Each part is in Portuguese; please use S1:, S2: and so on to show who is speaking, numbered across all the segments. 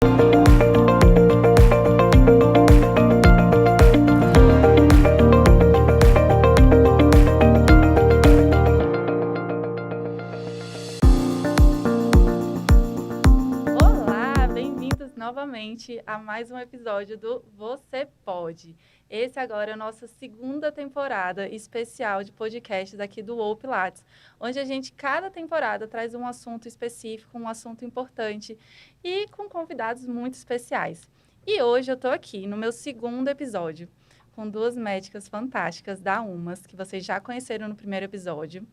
S1: Olá, bem-vindos novamente a mais um episódio do Você Pode. Esse agora é a nossa segunda temporada especial de podcasts aqui do UOL Pilates, onde a gente, cada temporada, traz um assunto específico, um assunto importante e com convidados muito especiais. E hoje eu estou aqui no meu segundo episódio com duas médicas fantásticas da UMAS, que vocês já conheceram no primeiro episódio.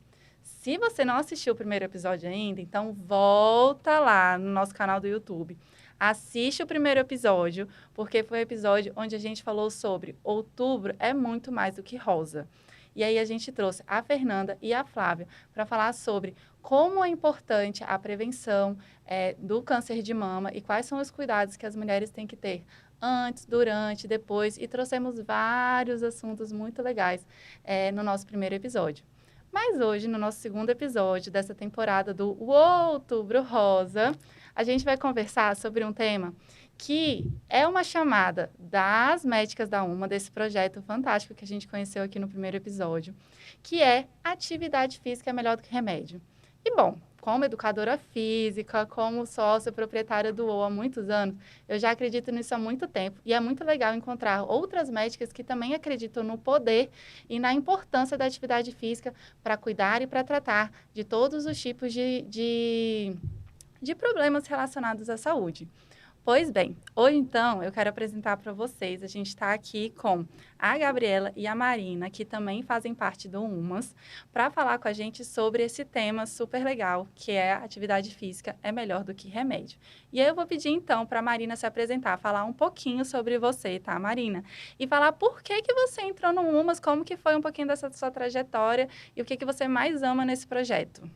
S1: Se você não assistiu o primeiro episódio ainda, então volta lá no nosso canal do YouTube. Assiste o primeiro episódio, porque foi o episódio onde a gente falou sobre outubro é muito mais do que rosa. E aí a gente trouxe a Fernanda e a Flávia para falar sobre como é importante a prevenção do câncer de mama e quais são os cuidados que as mulheres têm que ter antes, durante, depois. E trouxemos vários assuntos muito legais no nosso primeiro episódio. Mas hoje, no nosso segundo episódio dessa temporada do Outubro Rosa, a gente vai conversar sobre um tema que é uma chamada das médicas da UMA, desse projeto fantástico que a gente conheceu aqui no primeiro episódio, que é atividade física é melhor do que remédio. E, bom, como educadora física, como sócia proprietária do UOL há muitos anos, eu já acredito nisso há muito tempo. E é muito legal encontrar outras médicas que também acreditam no poder e na importância da atividade física para cuidar e para tratar de todos os tipos de problemas relacionados à saúde. Pois bem, hoje então eu quero apresentar para vocês, a gente está aqui com a Gabriela e a Marina, que também fazem parte do UMAS, para falar com a gente sobre esse tema super legal, que é a atividade física é melhor do que remédio. E aí eu vou pedir então para a Marina se apresentar, falar um pouquinho sobre você, tá, Marina? E falar por que você entrou no UMAS, como que foi um pouquinho dessa sua trajetória e o que você mais ama nesse projeto.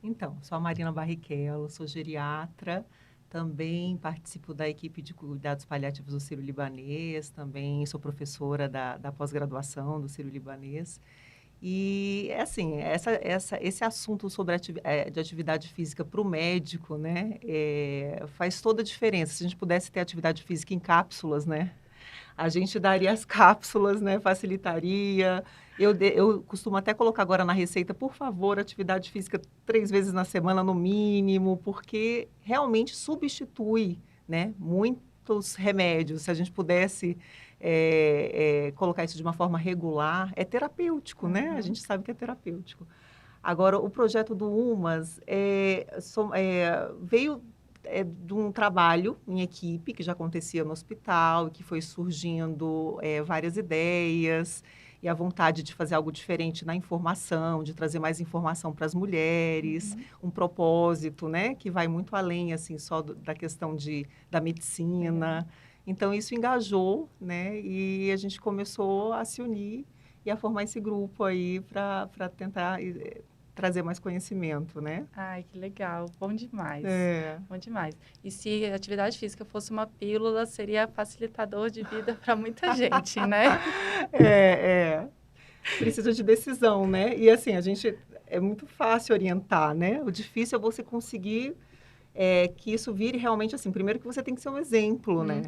S2: Então, sou a Marina Barrichello, sou geriatra, também participo da equipe de cuidados paliativos do Sírio-Libanês, também sou professora da pós-graduação do Sírio-Libanês. E, assim, esse assunto sobre de atividade física para o médico, né, faz toda a diferença. Se a gente pudesse ter atividade física em cápsulas, né, a gente daria as cápsulas, né? Facilitaria. Eu costumo até colocar agora na receita, por favor, atividade física 3 vezes na semana no mínimo, porque realmente substitui, né, muitos remédios. Se a gente pudesse colocar isso de uma forma regular, é terapêutico, né? A gente sabe que é terapêutico. Agora, o projeto do UMAS veio de um trabalho em equipe que já acontecia no hospital, que foi surgindo várias ideias e a vontade de fazer algo diferente na informação, de trazer mais informação para as mulheres, um propósito, né, que vai muito além assim só da questão da medicina. Então isso engajou, né, e a gente começou a se unir e a formar esse grupo aí para tentar trazer mais conhecimento, né?
S1: Ai, que legal. Bom demais.
S2: É.
S1: Bom demais. E se a atividade física fosse uma pílula, seria facilitador de vida para muita gente, né?
S2: Precisa de decisão, né? E assim, é muito fácil orientar, né? O difícil é você conseguir que isso vire realmente assim. Primeiro que você tem que ser um exemplo, né?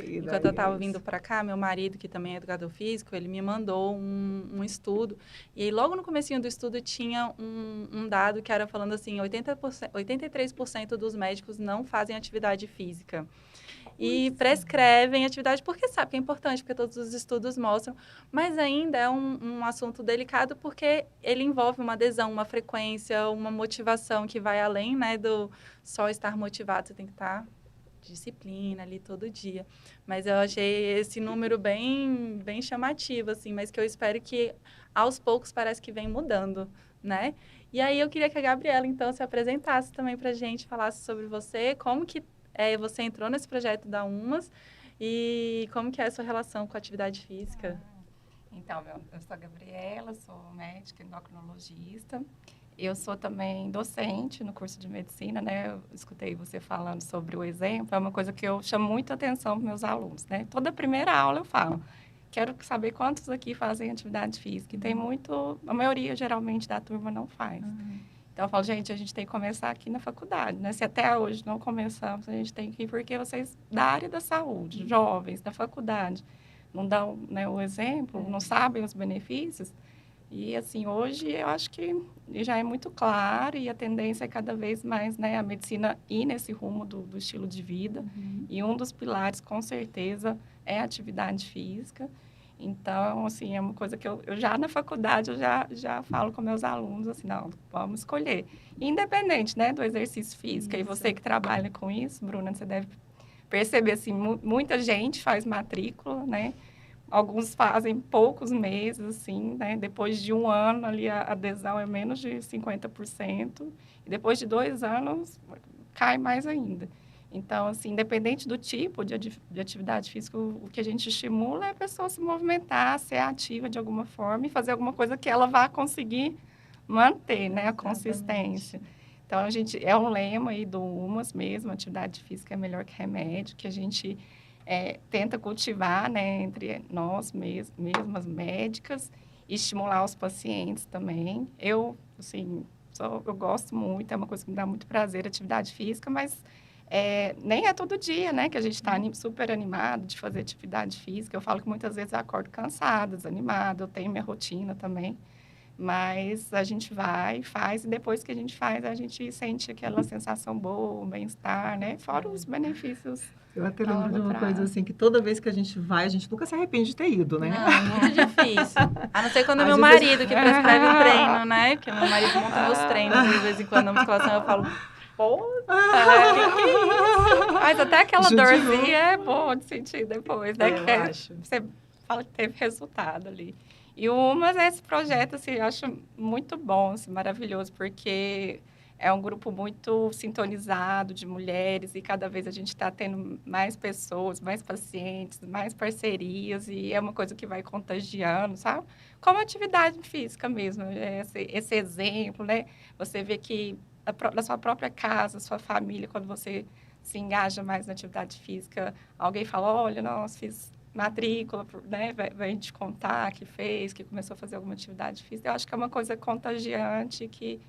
S1: Enquanto eu estava vindo para cá, meu marido, que também é educador físico, ele me mandou um estudo. E aí, logo no comecinho do estudo, tinha um dado que era falando assim, 83% dos médicos não fazem atividade física. E prescrevem atividade porque sabe que é importante, porque todos os estudos mostram. Mas ainda é um assunto delicado porque ele envolve uma adesão, uma frequência, uma motivação que vai além, né, do só estar motivado. Você tem que estar disciplina ali todo dia. Mas eu achei esse número bem, bem chamativo, assim, mas que eu espero que aos poucos parece que vem mudando, né? E aí eu queria que a Gabriela, então, se apresentasse também pra gente, falasse sobre você, como que você entrou nesse projeto da UMAS e como que é a sua relação com a atividade física.
S3: Então, eu sou a Gabriela, sou médica endocrinologista. Eu sou também docente no curso de medicina, né? Eu escutei você falando sobre o exemplo, é uma coisa que eu chamo muita atenção para meus alunos, né? Toda primeira aula eu falo, quero saber quantos aqui fazem atividade física. E tem muito, a maioria geralmente da turma não faz. Então, eu falo, gente, a gente tem que começar aqui na faculdade, né? Se até hoje não começamos, a gente tem que ir, porque vocês, da área da saúde, jovens, da faculdade, não dão, né, o exemplo, não sabem os benefícios. E, assim, hoje eu acho que já é muito claro e a tendência é cada vez mais, né, a medicina ir nesse rumo do estilo de vida. E um dos pilares, com certeza, é a atividade física. Então, assim, é uma coisa que eu já na faculdade, eu já falo com meus alunos, assim, não, vamos escolher. Independente, né, do exercício físico. E você que trabalha com isso, Bruna, você deve perceber, assim, muita gente faz matrícula, né? Alguns fazem poucos meses, assim, né? Depois de um ano, ali, a adesão é menos de 50%. E depois de 2 anos, cai mais ainda. Então, assim, independente do tipo de atividade física, o que a gente estimula é a pessoa se movimentar, ser ativa de alguma forma e fazer alguma coisa que ela vá conseguir manter, né? A consistência. Então, a gente, é um lema aí do UMAS mesmo, atividade física é melhor que remédio, que a gente tenta cultivar, né, entre nós mesmas médicas, e estimular os pacientes também. Eu, assim, eu gosto muito, é uma coisa que me dá muito prazer, atividade física, mas nem é todo dia, né, que a gente está super animado de fazer atividade física. Eu falo que muitas vezes eu acordo cansada, desanimada, eu tenho minha rotina também, mas a gente vai, faz, e depois que a gente faz, a gente sente aquela sensação boa, um bem-estar, né, fora os benefícios.
S2: Eu até lembro de uma coisa assim, que toda vez que a gente vai, a gente nunca se arrepende de ter ido, né?
S1: Não, muito difícil. A não ser quando é meu marido que prescreve o treino, né? Porque meu marido monta meus treinos de vez em quando na musculação, eu falo, pô, que é isso?
S3: Mas até aquela dorzinha é boa de sentir depois, né?
S1: Eu acho.
S3: Você fala que teve resultado ali. E o UMAS é esse projeto, assim, eu acho muito bom, assim, maravilhoso, porque é um grupo muito sintonizado de mulheres e cada vez a gente está tendo mais pessoas, mais pacientes, mais parcerias e é uma coisa que vai contagiando, sabe? Como atividade física mesmo, esse exemplo, né? Você vê que na sua própria casa, sua família, quando você se engaja mais na atividade física, alguém fala, olha, nossa, fiz matrícula, né? Vai te contar que fez, que começou a fazer alguma atividade física. Eu acho que é uma coisa contagiante que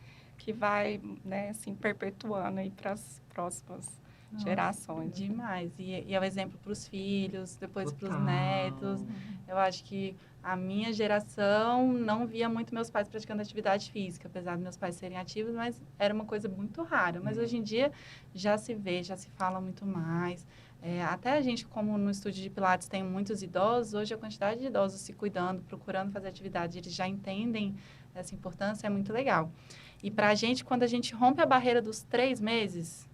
S3: vai, né, assim, perpetuando aí para as próximas gerações.
S1: Demais. E é um exemplo para os filhos, depois para os netos. Eu acho que a minha geração não via muito meus pais praticando atividade física, apesar de meus pais serem ativos, mas era uma coisa muito rara. Mas hoje em dia já se vê, já se fala muito mais. Até a gente, como no estúdio de Pilates tem muitos idosos, hoje a quantidade de idosos se cuidando, procurando fazer atividade, eles já entendem essa importância, é muito legal. E para a gente, quando a gente rompe a barreira dos 3 meses,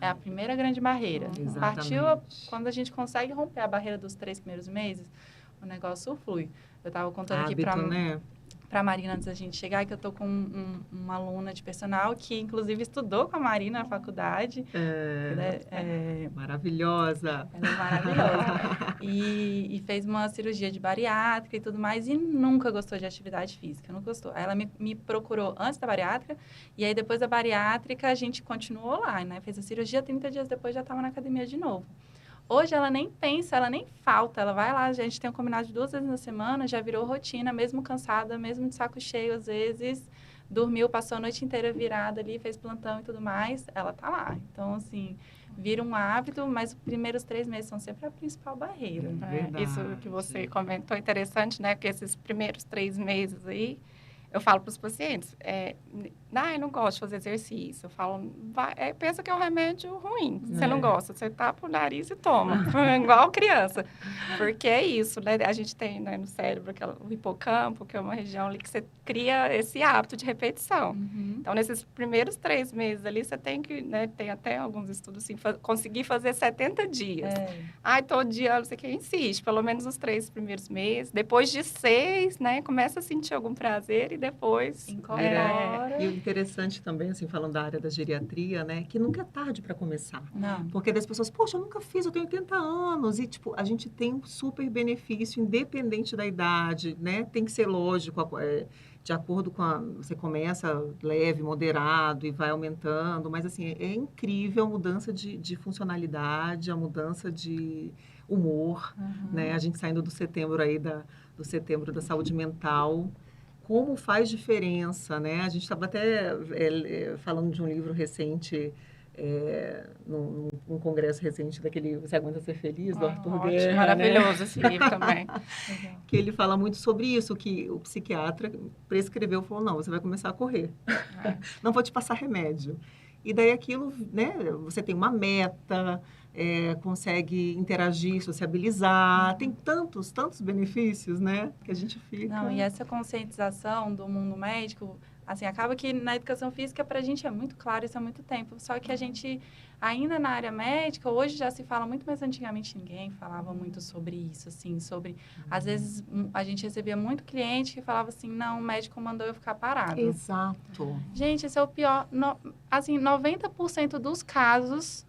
S1: é a primeira grande barreira. Partiu quando a gente consegue romper a barreira dos 3 primeiros meses, o negócio flui. Eu estava contando aqui para a Marina antes da gente chegar, que eu estou com uma aluna de personal que, inclusive, estudou com a Marina na faculdade.
S2: Maravilhosa.
S1: Ela é maravilhosa. E fez uma cirurgia de bariátrica e tudo mais, e nunca gostou de atividade física, não gostou. Aí ela me procurou antes da bariátrica, e aí depois da bariátrica a gente continuou lá, né? Fez a cirurgia, 30 dias depois já estava na academia de novo. Hoje ela nem pensa, ela nem falta, ela vai lá, a gente tem um combinado de 2 vezes na semana, já virou rotina, mesmo cansada, mesmo de saco cheio às vezes, dormiu, passou a noite inteira virada ali, fez plantão e tudo mais, ela tá lá. Então, assim, vira um hábito, mas os primeiros 3 meses são sempre a principal barreira.
S3: Isso que você comentou é interessante, né? Porque esses primeiros 3 meses aí, eu falo para os pacientes, eu não gosto de fazer exercício. Eu falo, pensa que é um remédio ruim. Você não gosta, você tapa o nariz e toma, igual criança. Porque é isso, né? A gente tem, né, no cérebro o hipocampo, que é uma região ali que você cria esse hábito de repetição. Então, nesses primeiros 3 meses ali, você tem que, né, tem até alguns estudos assim, conseguir fazer 70 dias. Todo dia, você que insiste, pelo menos os 3 primeiros meses. Depois de 6, né, começa a sentir algum prazer e depois
S1: incorpora.
S2: E o interessante também, assim, falando da área da geriatria, né, que nunca é tarde para começar.
S1: Não.
S2: Porque das pessoas, poxa, eu nunca fiz, eu tenho 80 anos. E, tipo, a gente tem um super benefício, independente da idade, né? Tem que ser lógico, de acordo com você começa leve, moderado e vai aumentando. Mas, assim, é incrível a mudança de funcionalidade, a mudança de humor, né? A gente saindo do setembro aí, do setembro da saúde mental. como faz diferença, né? A gente estava até falando de um livro recente, num congresso recente daquele Você Aguenta Ser Feliz, do Arthur
S3: Ótimo,
S2: Guerra,
S3: maravilhoso esse livro também.
S1: Legal.
S2: que ele fala muito sobre isso, que o psiquiatra prescreveu, falou, não, você vai começar a correr, não vou te passar remédio. E daí aquilo, né, você tem uma meta, consegue interagir, sociabilizar, tem tantos benefícios, né, que a gente fica...
S1: Não, e essa conscientização do mundo médico, assim, acaba que na educação física para a gente é muito claro isso há muito tempo, só que a gente, ainda na área médica, hoje já se fala muito, mas antigamente ninguém falava muito sobre isso, assim, sobre, às vezes, a gente recebia muito cliente que falava assim, não, o médico mandou eu ficar parado.
S2: Exato.
S1: Gente, esse é o pior, assim, 90% dos casos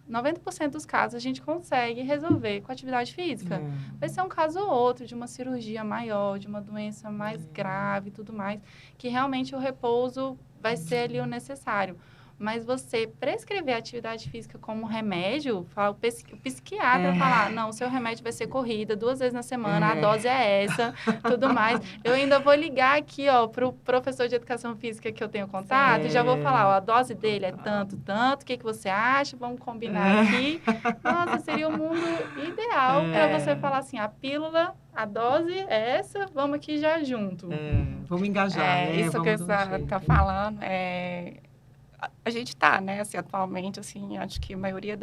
S1: a gente consegue resolver com atividade física. Vai ser um caso ou outro de uma cirurgia maior, de uma doença mais grave e tudo mais, que realmente o repouso vai ser ali o necessário. Mas você prescrever atividade física como remédio, o psiquiatra falar, não, o seu remédio vai ser corrida 2 vezes na semana, a dose é essa, tudo mais. Eu ainda vou ligar aqui, ó, pro professor de educação física que eu tenho contato e já vou falar, ó, a dose dele é tanto, o que você acha? Vamos combinar aqui. Nossa, seria o mundo ideal para você falar assim, a pílula, a dose é essa, vamos aqui já junto.
S2: Vamos engajar, né?
S3: Isso que
S2: Vamos
S3: você está falando, a gente está, né, assim, atualmente, assim, acho que a maioria,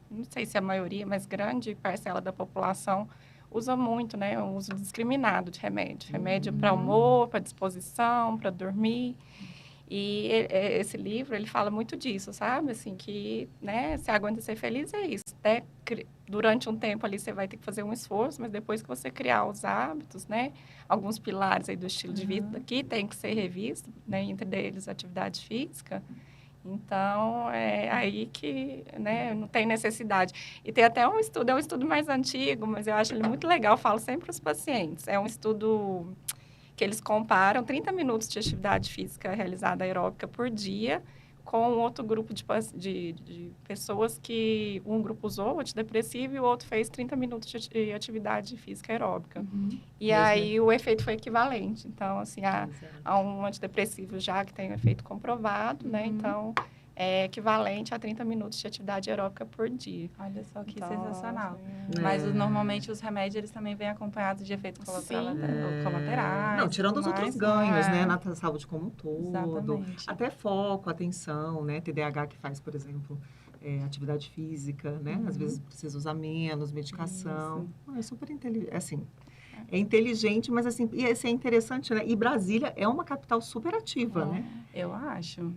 S3: não sei se a maioria, mas grande parcela da população usa muito, né, o uso indiscriminado de remédio. Remédio para humor, para disposição, para dormir. E esse livro, ele fala muito disso, sabe? Assim, que, né, se aguenta ser feliz é isso, né? Durante um tempo ali você vai ter que fazer um esforço, mas depois que você criar os hábitos, né? Alguns pilares aí do estilo de vida que tem que ser revisto, né? Entre eles, atividade física. Então, é aí que, né, não tem necessidade. E tem até um estudo, é um estudo mais antigo, mas eu acho ele muito legal, eu falo sempre para os pacientes. É um estudo que eles comparam 30 minutos de atividade física realizada aeróbica por dia com outro grupo de pessoas que um grupo usou o antidepressivo e o outro fez 30 minutos de atividade física aeróbica. E aí o efeito foi equivalente. Então, assim, há um antidepressivo já que tem um efeito comprovado, né? Então, é equivalente a 30 minutos de atividade aeróbica por dia.
S1: Olha só que sensacional. Mas normalmente os remédios eles também vêm acompanhados de efeitos colaterais.
S2: Não, tirando os outros ganhos, né? Na saúde como um todo.
S1: Exatamente.
S2: Até foco, atenção, né? TDAH que faz, por exemplo, atividade física, né? Às vezes precisa usar menos medicação. É super inteligente, assim... É inteligente, mas assim, é interessante, né? E Brasília é uma capital super ativa, né?
S1: Eu acho.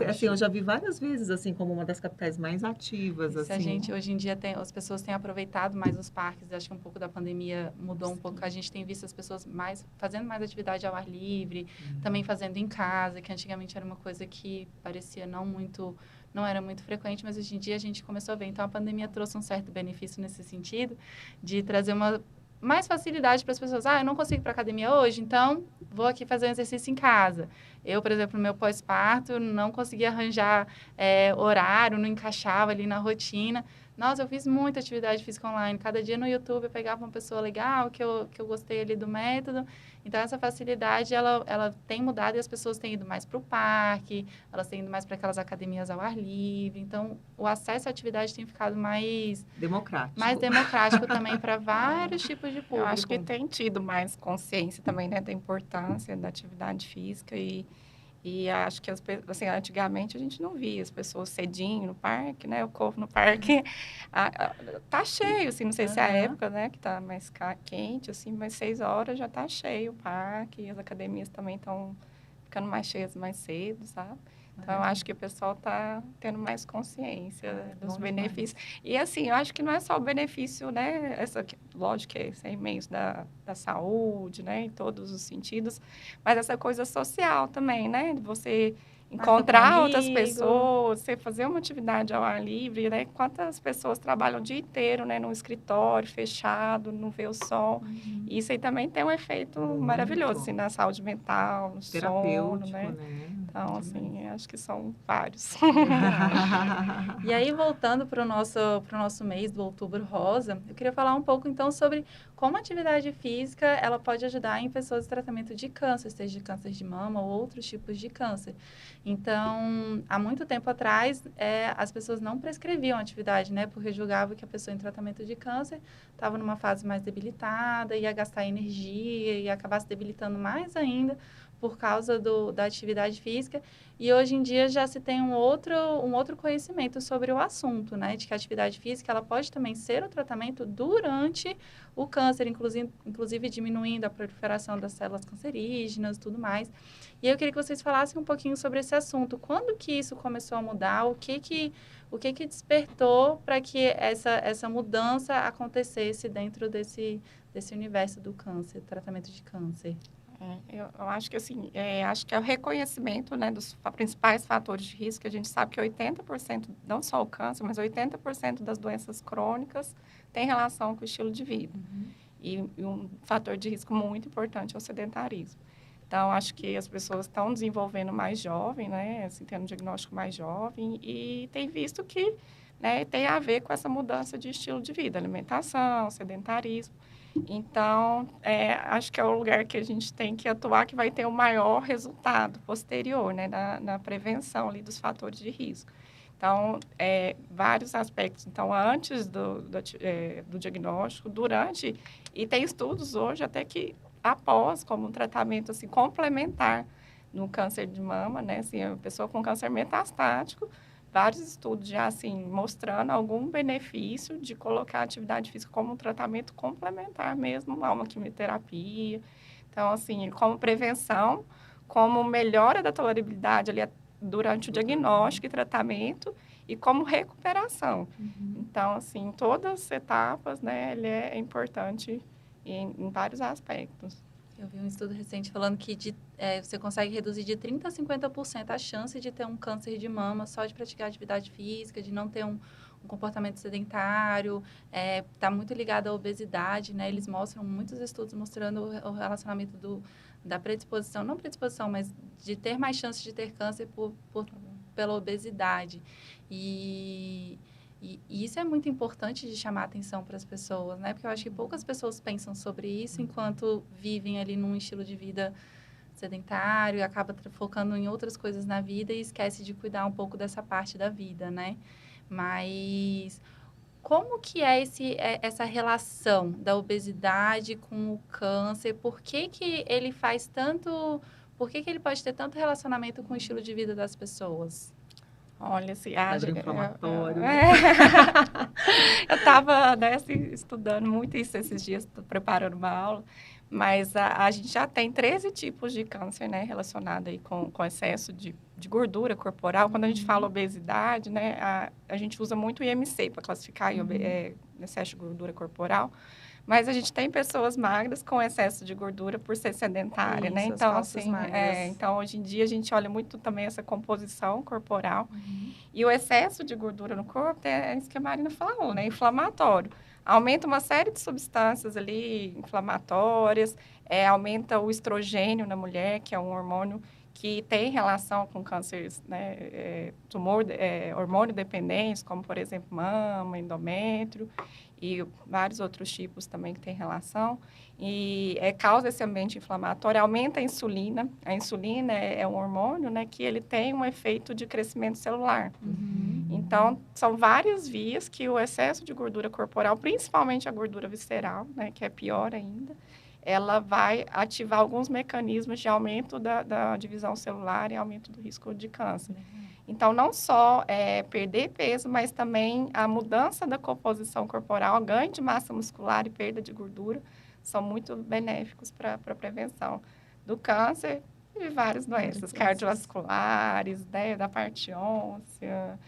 S2: Assim, eu já vi várias vezes, assim, como uma das capitais mais ativas, assim.
S1: A gente, hoje em dia, as pessoas têm aproveitado mais os parques, acho que um pouco da pandemia mudou um pouco, a gente tem visto as pessoas fazendo mais atividade ao ar livre, também fazendo em casa, que antigamente era uma coisa que parecia não era muito frequente, mas hoje em dia a gente começou a ver. Então, a pandemia trouxe um certo benefício nesse sentido, de trazer mais facilidade para as pessoas. Eu não consigo ir para academia hoje, então vou aqui fazer um exercício em casa. Eu, por exemplo, no meu pós-parto, não conseguia arranjar horário, não encaixava ali na rotina. Nossa, eu fiz muita atividade física online. Cada dia no YouTube eu pegava uma pessoa legal, que eu gostei ali do método. Então, essa facilidade, ela tem mudado e as pessoas têm ido mais para o parque, elas têm ido mais para aquelas academias ao ar livre. Então, o acesso à atividade tem ficado mais democrático também para vários tipos de público.
S3: Eu acho que tem tido mais consciência também, né, da importância da atividade física e acho que, assim, antigamente a gente não via as pessoas cedinho no parque, né? O povo no parque tá cheio, assim, não sei se é a época, né? Que tá mais quente, assim, mas 6 horas já tá cheio o parque. E as academias também estão ficando mais cheias mais cedo, sabe? Então, eu acho que o pessoal está tendo mais consciência dos benefícios. E, assim, eu acho que não é só o benefício, né? Lógico que esse é imenso da saúde, né? Em todos os sentidos. Mas essa coisa social também, né? De você encontrar outras pessoas, você fazer uma atividade ao ar livre, né? Quantas pessoas trabalham o dia inteiro, né? Num escritório fechado, não vê o sol. Isso aí também tem um efeito maravilhoso, assim, na saúde mental, no sono, né? Então, assim, acho que são vários.
S1: E aí, voltando para o nosso mês do Outubro Rosa, eu queria falar um pouco, então, sobre como a atividade física, ela pode ajudar em pessoas em tratamento de câncer, seja de câncer de mama ou outros tipos de câncer. Então, há muito tempo atrás, as pessoas não prescreviam atividade, né? Porque julgavam que a pessoa em tratamento de câncer estava numa fase mais debilitada, ia gastar energia, ia acabar se debilitando mais ainda por causa da atividade física. E hoje em dia já se tem um outro conhecimento sobre o assunto, né? De que a atividade física ela pode também ser o tratamento durante o câncer, inclusive diminuindo a proliferação das células cancerígenas e tudo mais. E eu queria que vocês falassem um pouquinho sobre esse assunto. Quando que isso começou a mudar? O que despertou para que essa mudança acontecesse dentro desse universo do câncer, tratamento de câncer?
S3: Eu acho que assim, acho que é o reconhecimento, né, dos principais fatores de risco. A gente sabe que 80%, não só o câncer, mas 80% das doenças crônicas tem relação com o estilo de vida. E um fator de risco muito importante é o sedentarismo. Então, acho que as pessoas estão desenvolvendo mais jovem, né, assim, tendo um diagnóstico mais jovem e tem visto que, né, tem a ver com essa mudança de estilo de vida, alimentação, sedentarismo. Então, acho que é o lugar que a gente tem que atuar, que vai ter o maior resultado posterior, né, na prevenção ali dos fatores de risco. Então, vários aspectos. Então, antes do diagnóstico, durante, e tem estudos hoje até que após, como um tratamento assim, complementar no câncer de mama, né, assim, a pessoa com câncer metastático, vários estudos já, assim, mostrando algum benefício de colocar a atividade física como um tratamento complementar mesmo a uma quimioterapia. Então, assim, como prevenção, como melhora da tolerabilidade ali durante o diagnóstico e tratamento e como recuperação. Então, assim, todas as etapas, né, ele é importante em vários aspectos.
S1: Eu vi um estudo recente falando que você consegue reduzir de 30% a 50% a chance de ter um câncer de mama só de praticar atividade física, de não ter um comportamento sedentário, está muito ligado à obesidade, né? Eles mostram, muitos estudos mostrando o relacionamento da predisposição, não predisposição, mas de ter mais chance de ter câncer pela obesidade. E isso é muito importante de chamar a atenção para as pessoas, né? Porque eu acho que poucas pessoas pensam sobre isso enquanto vivem ali num estilo de vida sedentário e acaba focando em outras coisas na vida e esquece de cuidar um pouco dessa parte da vida, né? Mas como que é essa relação da obesidade com o câncer? Por que ele faz tanto... Por que ele pode ter tanto relacionamento com o estilo de vida das pessoas?
S3: Olha, assim,
S2: Quadro inflamatório.
S3: Eu estava, né, assim, estudando muito isso esses dias, preparando uma aula, mas a gente já tem 13 tipos de câncer, né, relacionado aí com excesso de gordura corporal. Quando a gente fala obesidade, né, a gente usa muito o IMC para classificar excesso de gordura corporal. Mas a gente tem pessoas magras com excesso de gordura por ser sedentária, né? Então, assim, então hoje em dia a gente olha muito também essa composição corporal. E o excesso de gordura no corpo é isso que a Marina falou, né? Inflamatório. Aumenta uma série de substâncias ali inflamatórias, aumenta o estrogênio na mulher, que é um hormônio que tem relação com cânceres, né, hormônio dependentes, como, por exemplo, mama, endométrio, e vários outros tipos também que têm relação. E causa esse ambiente inflamatório, aumenta a insulina. A insulina é um hormônio, né, que ele tem um efeito de crescimento celular. Então, são várias vias que o excesso de gordura corporal, principalmente a gordura visceral, né, que é pior ainda, ela vai ativar alguns mecanismos de aumento da divisão celular e aumento do risco de câncer. Então, não só perder peso, mas também a mudança da composição corporal, ganho de massa muscular e perda de gordura, são muito benéficos para a prevenção do câncer e várias doenças cardiovasculares, né, da parte óssea,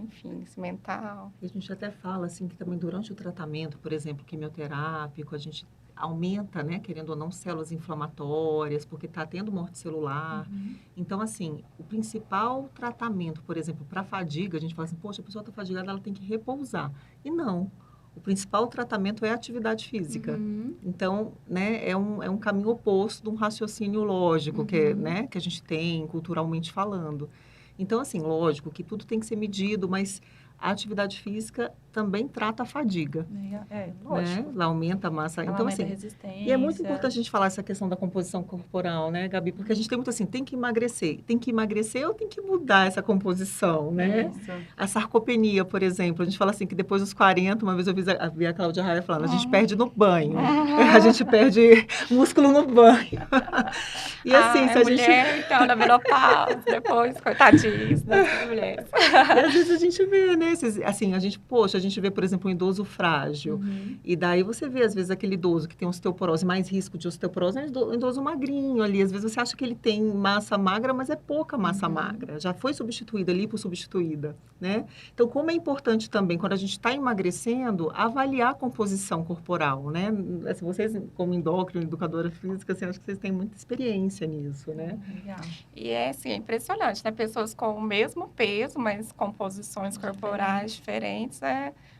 S3: enfim, mental.
S2: A gente até fala assim que também durante o tratamento, por exemplo, quimioterápico, a gente aumenta, né, querendo ou não, células inflamatórias, porque está tendo morte celular. Então, assim, o principal tratamento, por exemplo, para fadiga, a gente fala assim, poxa, a pessoa está fadigada, ela tem que repousar. E não. o principal tratamento é a atividade física.
S1: Uhum.
S2: Então, né, é um caminho oposto de um raciocínio lógico né, que a gente tem culturalmente falando. Então, assim, lógico que tudo tem que ser medido, mas a atividade física também trata a fadiga,
S1: Lógico.
S2: né? Ela aumenta a massa.
S1: Ela
S2: Então,
S1: aumenta a
S2: assim,
S1: resistência.
S2: e é muito importante a gente falar essa questão da composição corporal, né, Gabi? Porque a gente tem muito assim, tem que emagrecer. Tem que emagrecer ou tem que mudar essa composição, né?
S1: Isso.
S2: A sarcopenia, por exemplo, a gente fala assim que depois dos 40, uma vez eu vi a Cláudia Raia falando, a gente perde no banho. A gente perde músculo no banho. E assim, se a
S3: mulher, então, na menopausa, depois, coitadinhos das mulheres.
S2: E às vezes a gente vê, né? Assim, a gente vê, por exemplo, um idoso frágil. E daí você vê, às vezes, aquele idoso que tem osteoporose, mais risco de osteoporose, é um idoso magrinho ali. Às vezes você acha que ele tem massa magra, mas é pouca massa magra. Já foi substituída, lipossubstituída, né? Então, como é importante também, quando a gente está emagrecendo, avaliar a composição corporal, né? Assim, vocês, como endócrino, educadora física, assim, acho que vocês têm muita experiência nisso, né?
S1: Legal.
S3: E é, assim, é impressionante, né? Pessoas com o mesmo peso, mas composições corporais diferentes,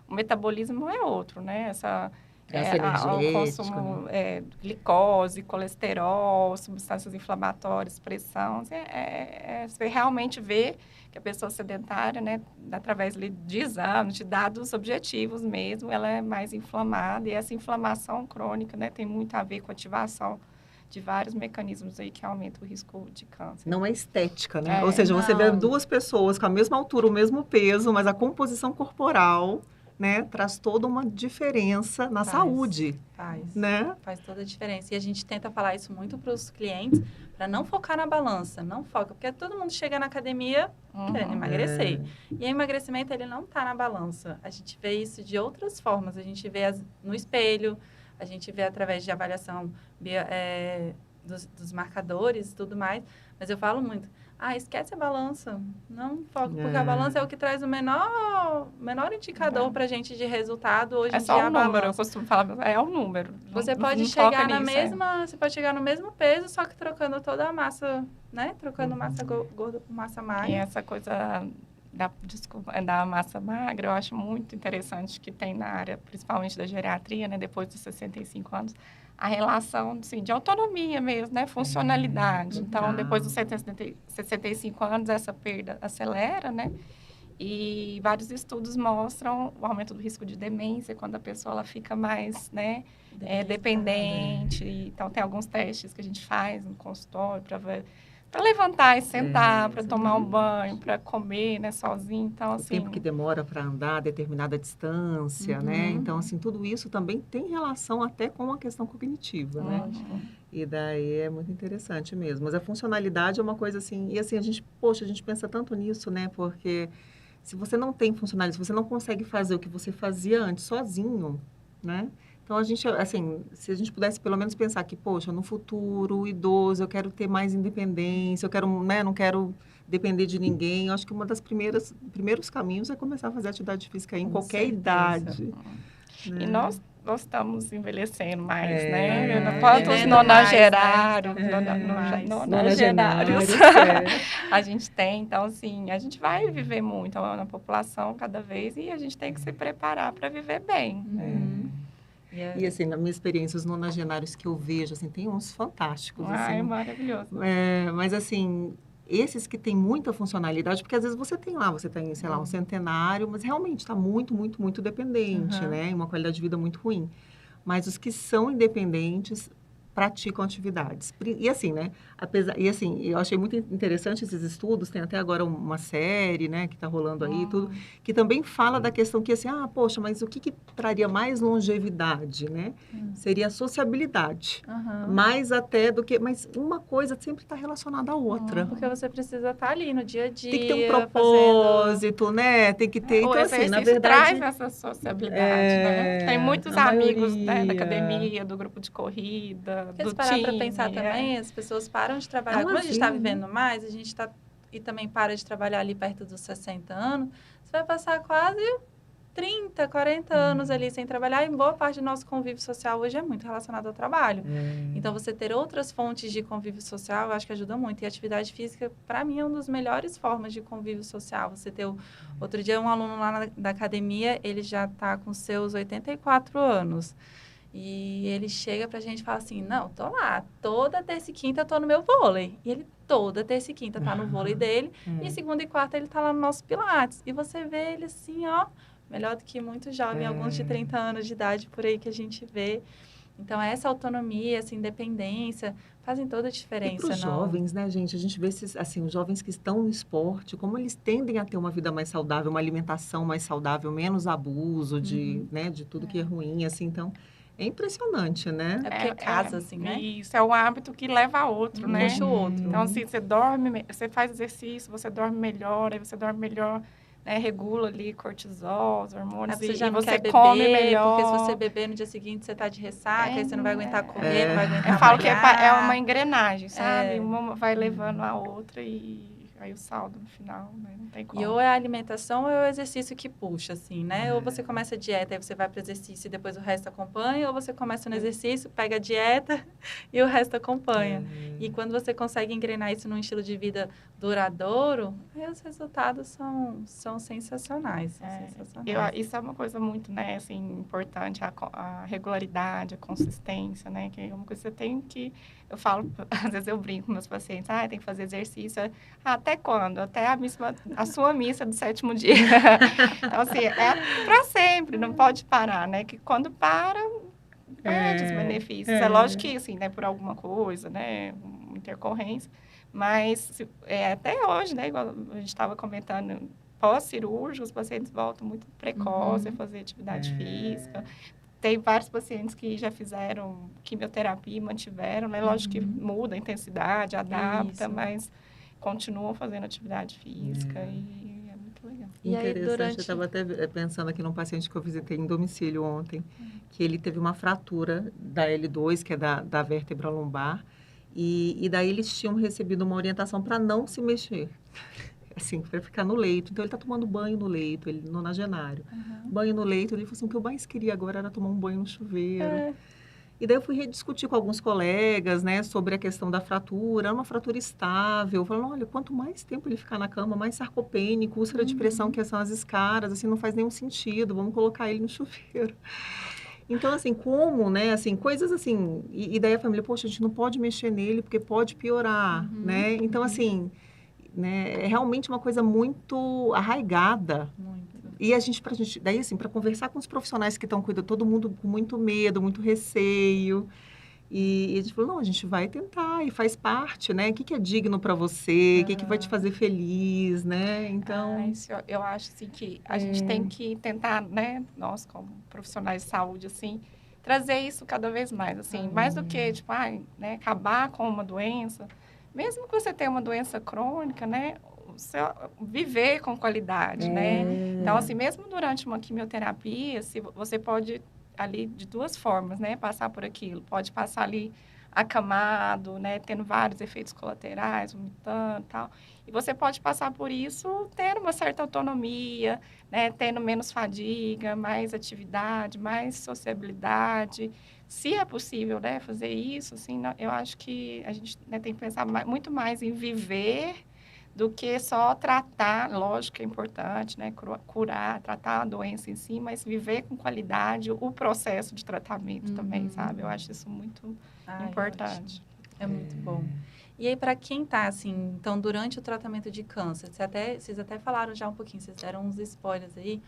S3: o metabolismo é outro, né? O consumo,
S2: né?
S3: glicose, colesterol, substâncias inflamatórias, pressão. Você realmente vê que a pessoa sedentária, né, através de exames, de dados objetivos mesmo, ela é mais inflamada. E essa inflamação crônica, né, tem muito a ver com a ativação de vários mecanismos aí que aumentam o risco de câncer.
S2: Não é estética, né? Ou seja, você vê duas pessoas com a mesma altura, o mesmo peso, mas a composição corporal, né, traz toda uma diferença na saúde. Né?
S1: Faz toda a diferença. E a gente tenta falar isso muito para os clientes, para não focar na balança, não foca, porque todo mundo chega na academia querendo emagrecer. E o emagrecimento, ele não está na balança. A gente vê isso de outras formas. A gente vê no espelho, a gente vê através de avaliação dos marcadores e tudo mais. Mas eu falo muito, esquece a balança. Não foca, porque a balança é o que traz o menor indicador para a gente de resultado hoje em dia.
S3: É só um número, eu costumo falar, é um número.
S1: Você pode chegar você pode chegar no mesmo peso, só que trocando toda a massa, né? Trocando massa gorda por massa magra.
S3: E essa coisa da massa magra, eu acho muito interessante que tem na área, principalmente da geriatria, né? Depois dos 65 anos, a relação, assim, de autonomia mesmo, né? Funcionalidade. Então, depois dos 65 anos, essa perda acelera, né? E vários estudos mostram o aumento do risco de demência quando a pessoa ela fica mais, né, dependente. Então, tem alguns testes que a gente faz no consultório para levantar e sentar, para tomar um banho, para comer, né, sozinho. Então, assim,
S2: o tempo que demora para andar a determinada distância, né? Então, assim, tudo isso também tem relação até com a questão cognitiva, né? E daí é muito interessante mesmo. Mas a funcionalidade é uma coisa assim... E assim, a gente pensa tanto nisso, né? Porque se você não tem funcionalidade, se você não consegue fazer o que você fazia antes sozinho, né? Então, a gente, assim, se a gente pudesse pelo menos pensar que, poxa, no futuro, o idoso, eu quero ter mais independência, eu quero, né, não quero depender de ninguém. Eu acho que uma das primeiros caminhos é começar a fazer atividade física em qualquer idade.
S3: Né? E nós estamos envelhecendo mais, né? Quantos nonagenários, nonagenários a gente tem. Então, assim, a gente vai viver muito na população cada vez e a gente tem que se preparar para viver bem.
S2: E, assim, na minha experiência, os nonagenários que eu vejo, assim, tem uns fantásticos. Assim,
S3: é maravilhoso.
S2: Mas, assim, esses que têm muita funcionalidade, porque às vezes você tem, sei lá, um centenário, mas realmente está muito, muito, muito dependente, né? Uma qualidade de vida muito ruim. Mas os que são independentes praticam atividades. E assim, né? Eu achei muito interessante esses estudos, tem até agora uma série, né, que está rolando aí, tudo, que também fala da questão que, assim, poxa, mas o que traria mais longevidade, né? Seria a sociabilidade. Mais até do que... Mas uma coisa sempre está relacionada à outra.
S1: Porque você precisa estar ali no dia a dia.
S2: Tem que ter um propósito, né? Tem que ter...
S3: Então, assim, na verdade... traz essa sociabilidade, né? Tem muitos amigos, né, da academia, do grupo de corrida,
S1: porque se parar para pensar também, as pessoas param de trabalhar. Como a gente está vivendo mais, a gente e também para de trabalhar ali perto dos 60 anos, você vai passar quase 30, 40 anos ali sem trabalhar, e boa parte do nosso convívio social hoje é muito relacionado ao trabalho. Então, você ter outras fontes de convívio social, eu acho que ajuda muito. E a atividade física, para mim, é uma das melhores formas de convívio social. Você ter Outro dia, um aluno lá da academia, ele já está com seus 84 anos. E ele chega pra gente e fala assim, não, tô lá, toda terça e quinta eu tô no meu vôlei. E ele toda terça e quinta tá no vôlei dele, e segunda e quarta ele tá lá no nosso Pilates. E você vê ele assim, ó, melhor do que muito jovem, alguns de 30 anos de idade por aí que a gente vê. Então, essa autonomia, essa independência, fazem toda a diferença.
S2: E para os jovens, né, gente? A gente vê esses, assim, os jovens que estão no esporte, como eles tendem a ter uma vida mais saudável, uma alimentação mais saudável, menos abuso né, de tudo que é ruim, assim. Então, é impressionante, né?
S1: É porque casa, assim, né?
S3: Isso, é um hábito que leva a outro, né?
S1: Puxa o outro.
S3: Então, assim, você dorme, você faz exercício, você dorme melhor, aí você dorme melhor, né? Regula ali cortisol, os hormônios,
S1: Aí você já
S3: e
S1: não
S3: você
S1: quer beber,
S3: come melhor.
S1: porque se você beber no dia seguinte, você tá de ressaca, aí você não vai aguentar comer, não vai aguentar
S3: Eu falo que é
S1: malhar.
S3: uma engrenagem, sabe? Uma vai levando a outra e aí o saldo no final, né? Não tem como.
S1: E ou é a alimentação ou é o exercício que puxa, assim, né? Ou você começa a dieta e você vai para o exercício e depois o resto acompanha, ou você começa no exercício, pega a dieta e o resto acompanha. E quando você consegue engrenar isso num estilo de vida duradouro, aí os resultados são sensacionais. Sensacionais.
S3: Isso é uma coisa muito, né, assim, importante, a regularidade, a consistência, né? Que é uma coisa que você tem que... Eu falo, às vezes eu brinco com meus pacientes, tem que fazer exercício. Até quando? Até a sua missa do 7º dia. Então, assim, é para sempre, não pode parar, né? Que quando para, perde os benefícios. É lógico que, assim, né, por alguma coisa, né, uma intercorrência, mas até hoje, né, igual a gente estava comentando, pós-cirúrgico, os pacientes voltam muito precoce a fazer atividade física. Tem vários pacientes que já fizeram quimioterapia e mantiveram, né? Lógico que muda a intensidade, adapta, mas continuam fazendo atividade física e é muito legal.
S1: E aí,
S2: Interessante, eu estava até pensando aqui num paciente que eu visitei em domicílio ontem, que ele teve uma fratura da L2, que é da vértebra lombar, e daí eles tinham recebido uma orientação para não se mexer. Assim, para ficar no leito. Então, ele está tomando banho no leito, ele no nonagenário. Banho no leito, ele falou assim, o que eu mais queria agora era tomar um banho no chuveiro. E daí eu fui rediscutir com alguns colegas, né, sobre a questão da fratura. Era uma fratura estável. Falando, olha, quanto mais tempo ele ficar na cama, mais sarcopênico, úlcera de pressão, que são as escaras, assim, não faz nenhum sentido. Vamos colocar ele no chuveiro. Então, assim, como, né, assim, coisas assim... E daí a família, poxa, a gente não pode mexer nele porque pode piorar, né? Então, assim... Né? É realmente uma coisa muito arraigada.
S1: Muito.
S2: E daí assim, para conversar com os profissionais que estão cuidando, todo mundo com muito medo, muito receio. E a gente falou, não, a gente vai tentar, e faz parte, né? O que é digno para você? O que vai te fazer feliz, né? Então...
S3: eu acho, assim, que a gente tem que tentar, né? Nós, como profissionais de saúde, assim, trazer isso cada vez mais, assim. Mais do que, tipo, né, acabar com uma doença... Mesmo que você tenha uma doença crônica, né, viver com qualidade, né? Então, assim, mesmo durante uma quimioterapia, você pode, ali, de duas formas, né, passar por aquilo. Pode passar ali acamado, né, tendo vários efeitos colaterais, vomitando e tal. E você pode passar por isso tendo uma certa autonomia, né, tendo menos fadiga, mais atividade, mais sociabilidade. Se é possível, né, fazer isso, assim, eu acho que a gente, né, tem que pensar muito mais em viver do que só tratar. Lógico que é importante, né, curar, tratar a doença em si, mas viver com qualidade o processo de tratamento também, sabe? Eu acho isso muito importante.
S1: É muito bom. E aí, para quem está, assim, então, durante o tratamento de câncer, vocês até falaram já um pouquinho, vocês deram uns spoilers aí,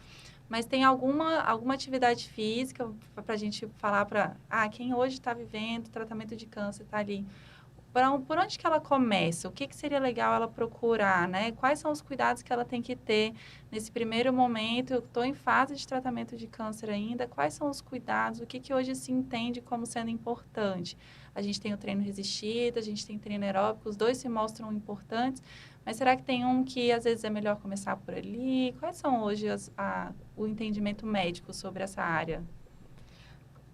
S1: mas tem alguma atividade física para a gente falar para... quem hoje está vivendo tratamento de câncer, está ali. Por onde que ela começa? O que seria legal ela procurar, né? Quais são os cuidados que ela tem que ter nesse primeiro momento? Eu estou em fase de tratamento de câncer ainda. Quais são os cuidados? O que hoje se entende como sendo importante? A gente tem o treino resistido, a gente tem treino aeróbico, os dois se mostram importantes, mas será que tem um que às vezes é melhor começar por ali? Quais são hoje o entendimento médico sobre essa área?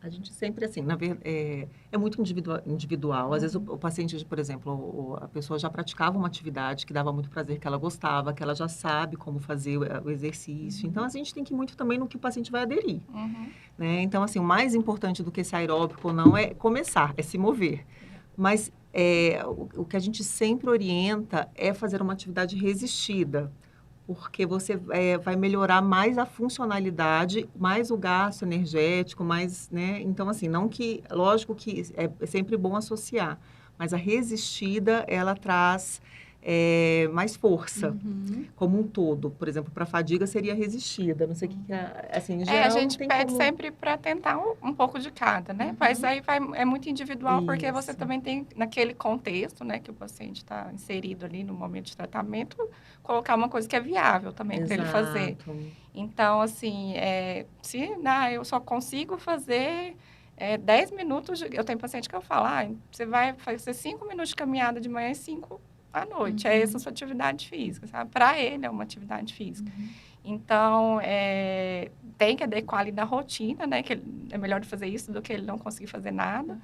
S2: A gente sempre, assim, é muito individual. Às vezes o paciente, por exemplo, a pessoa já praticava uma atividade que dava muito prazer, que ela gostava, que ela já sabe como fazer o exercício. Então, a gente tem que ir muito também no que o paciente vai aderir. Né? Então, assim, o mais importante do que esse aeróbico ou não é começar, é se mover. Mas o que a gente sempre orienta é fazer uma atividade resistida, porque você vai melhorar mais a funcionalidade, mais o gasto energético, mais, né? Então, assim, não que, lógico que é sempre bom associar, mas a resistida, ela traz mais força, como um todo. Por exemplo, para a fadiga seria resistida, não sei o que, assim, em geral,
S3: a gente
S2: não tem
S3: pede
S2: como...
S3: sempre para tentar um pouco de cada, né? Mas aí é muito individual, porque você
S2: Isso.
S3: também tem, naquele contexto, né, que o paciente está inserido ali no momento de tratamento, colocar uma coisa que é viável também para ele fazer.
S2: Exato.
S3: Então, assim, se eu só consigo fazer 10 minutos, eu tenho paciente que eu falo, você vai fazer 5 minutos de caminhada de manhã e 5 à noite. É essa a sua atividade física, sabe? Para ele é uma atividade física. Então, tem que adequar ali na rotina, né? Que é melhor fazer isso do que ele não conseguir fazer nada.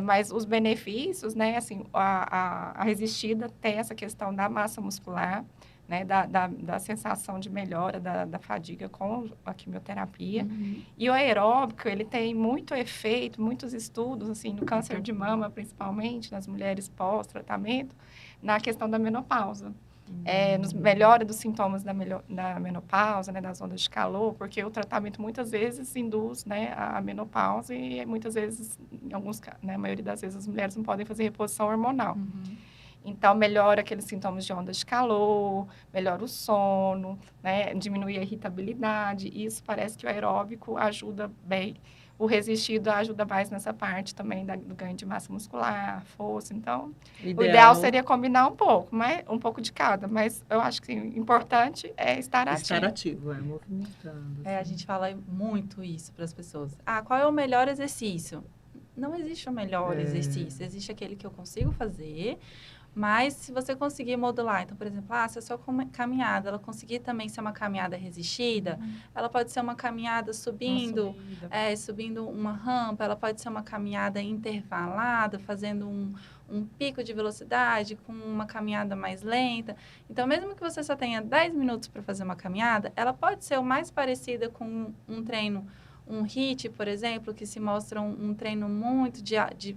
S3: Mas os benefícios, né? Assim, a resistida tem essa questão da massa muscular, né? Da sensação de melhora da fadiga com a quimioterapia. E o aeróbico, ele tem muito efeito, muitos estudos, assim, no câncer de mama, principalmente, nas mulheres pós-tratamento, na questão da menopausa. Nos melhora dos sintomas da menopausa, né, das ondas de calor, porque o tratamento muitas vezes induz, né, a menopausa e muitas vezes, na maioria das vezes, as mulheres não podem fazer reposição hormonal. Então, melhora aqueles sintomas de ondas de calor, melhora o sono, né, diminui a irritabilidade. Isso parece que o aeróbico ajuda bem. O resistido ajuda mais nessa parte também do ganho de massa muscular, força. Então, o ideal seria combinar um pouco de cada. Mas eu acho que o importante é estar ativo.
S2: Estar ativo, movimentando.
S1: A gente fala muito isso para as pessoas. Qual é o melhor exercício? Não existe o melhor exercício. Existe aquele que eu consigo fazer, mas se você conseguir modular, então, por exemplo, se a sua caminhada, ela conseguir também ser uma caminhada resistida, ela pode ser uma caminhada subindo uma rampa, ela pode ser uma caminhada intervalada, fazendo um pico de velocidade com uma caminhada mais lenta. Então, mesmo que você só tenha 10 minutos para fazer uma caminhada, ela pode ser o mais parecida com um treino, um HIIT, por exemplo, que se mostra um treino muito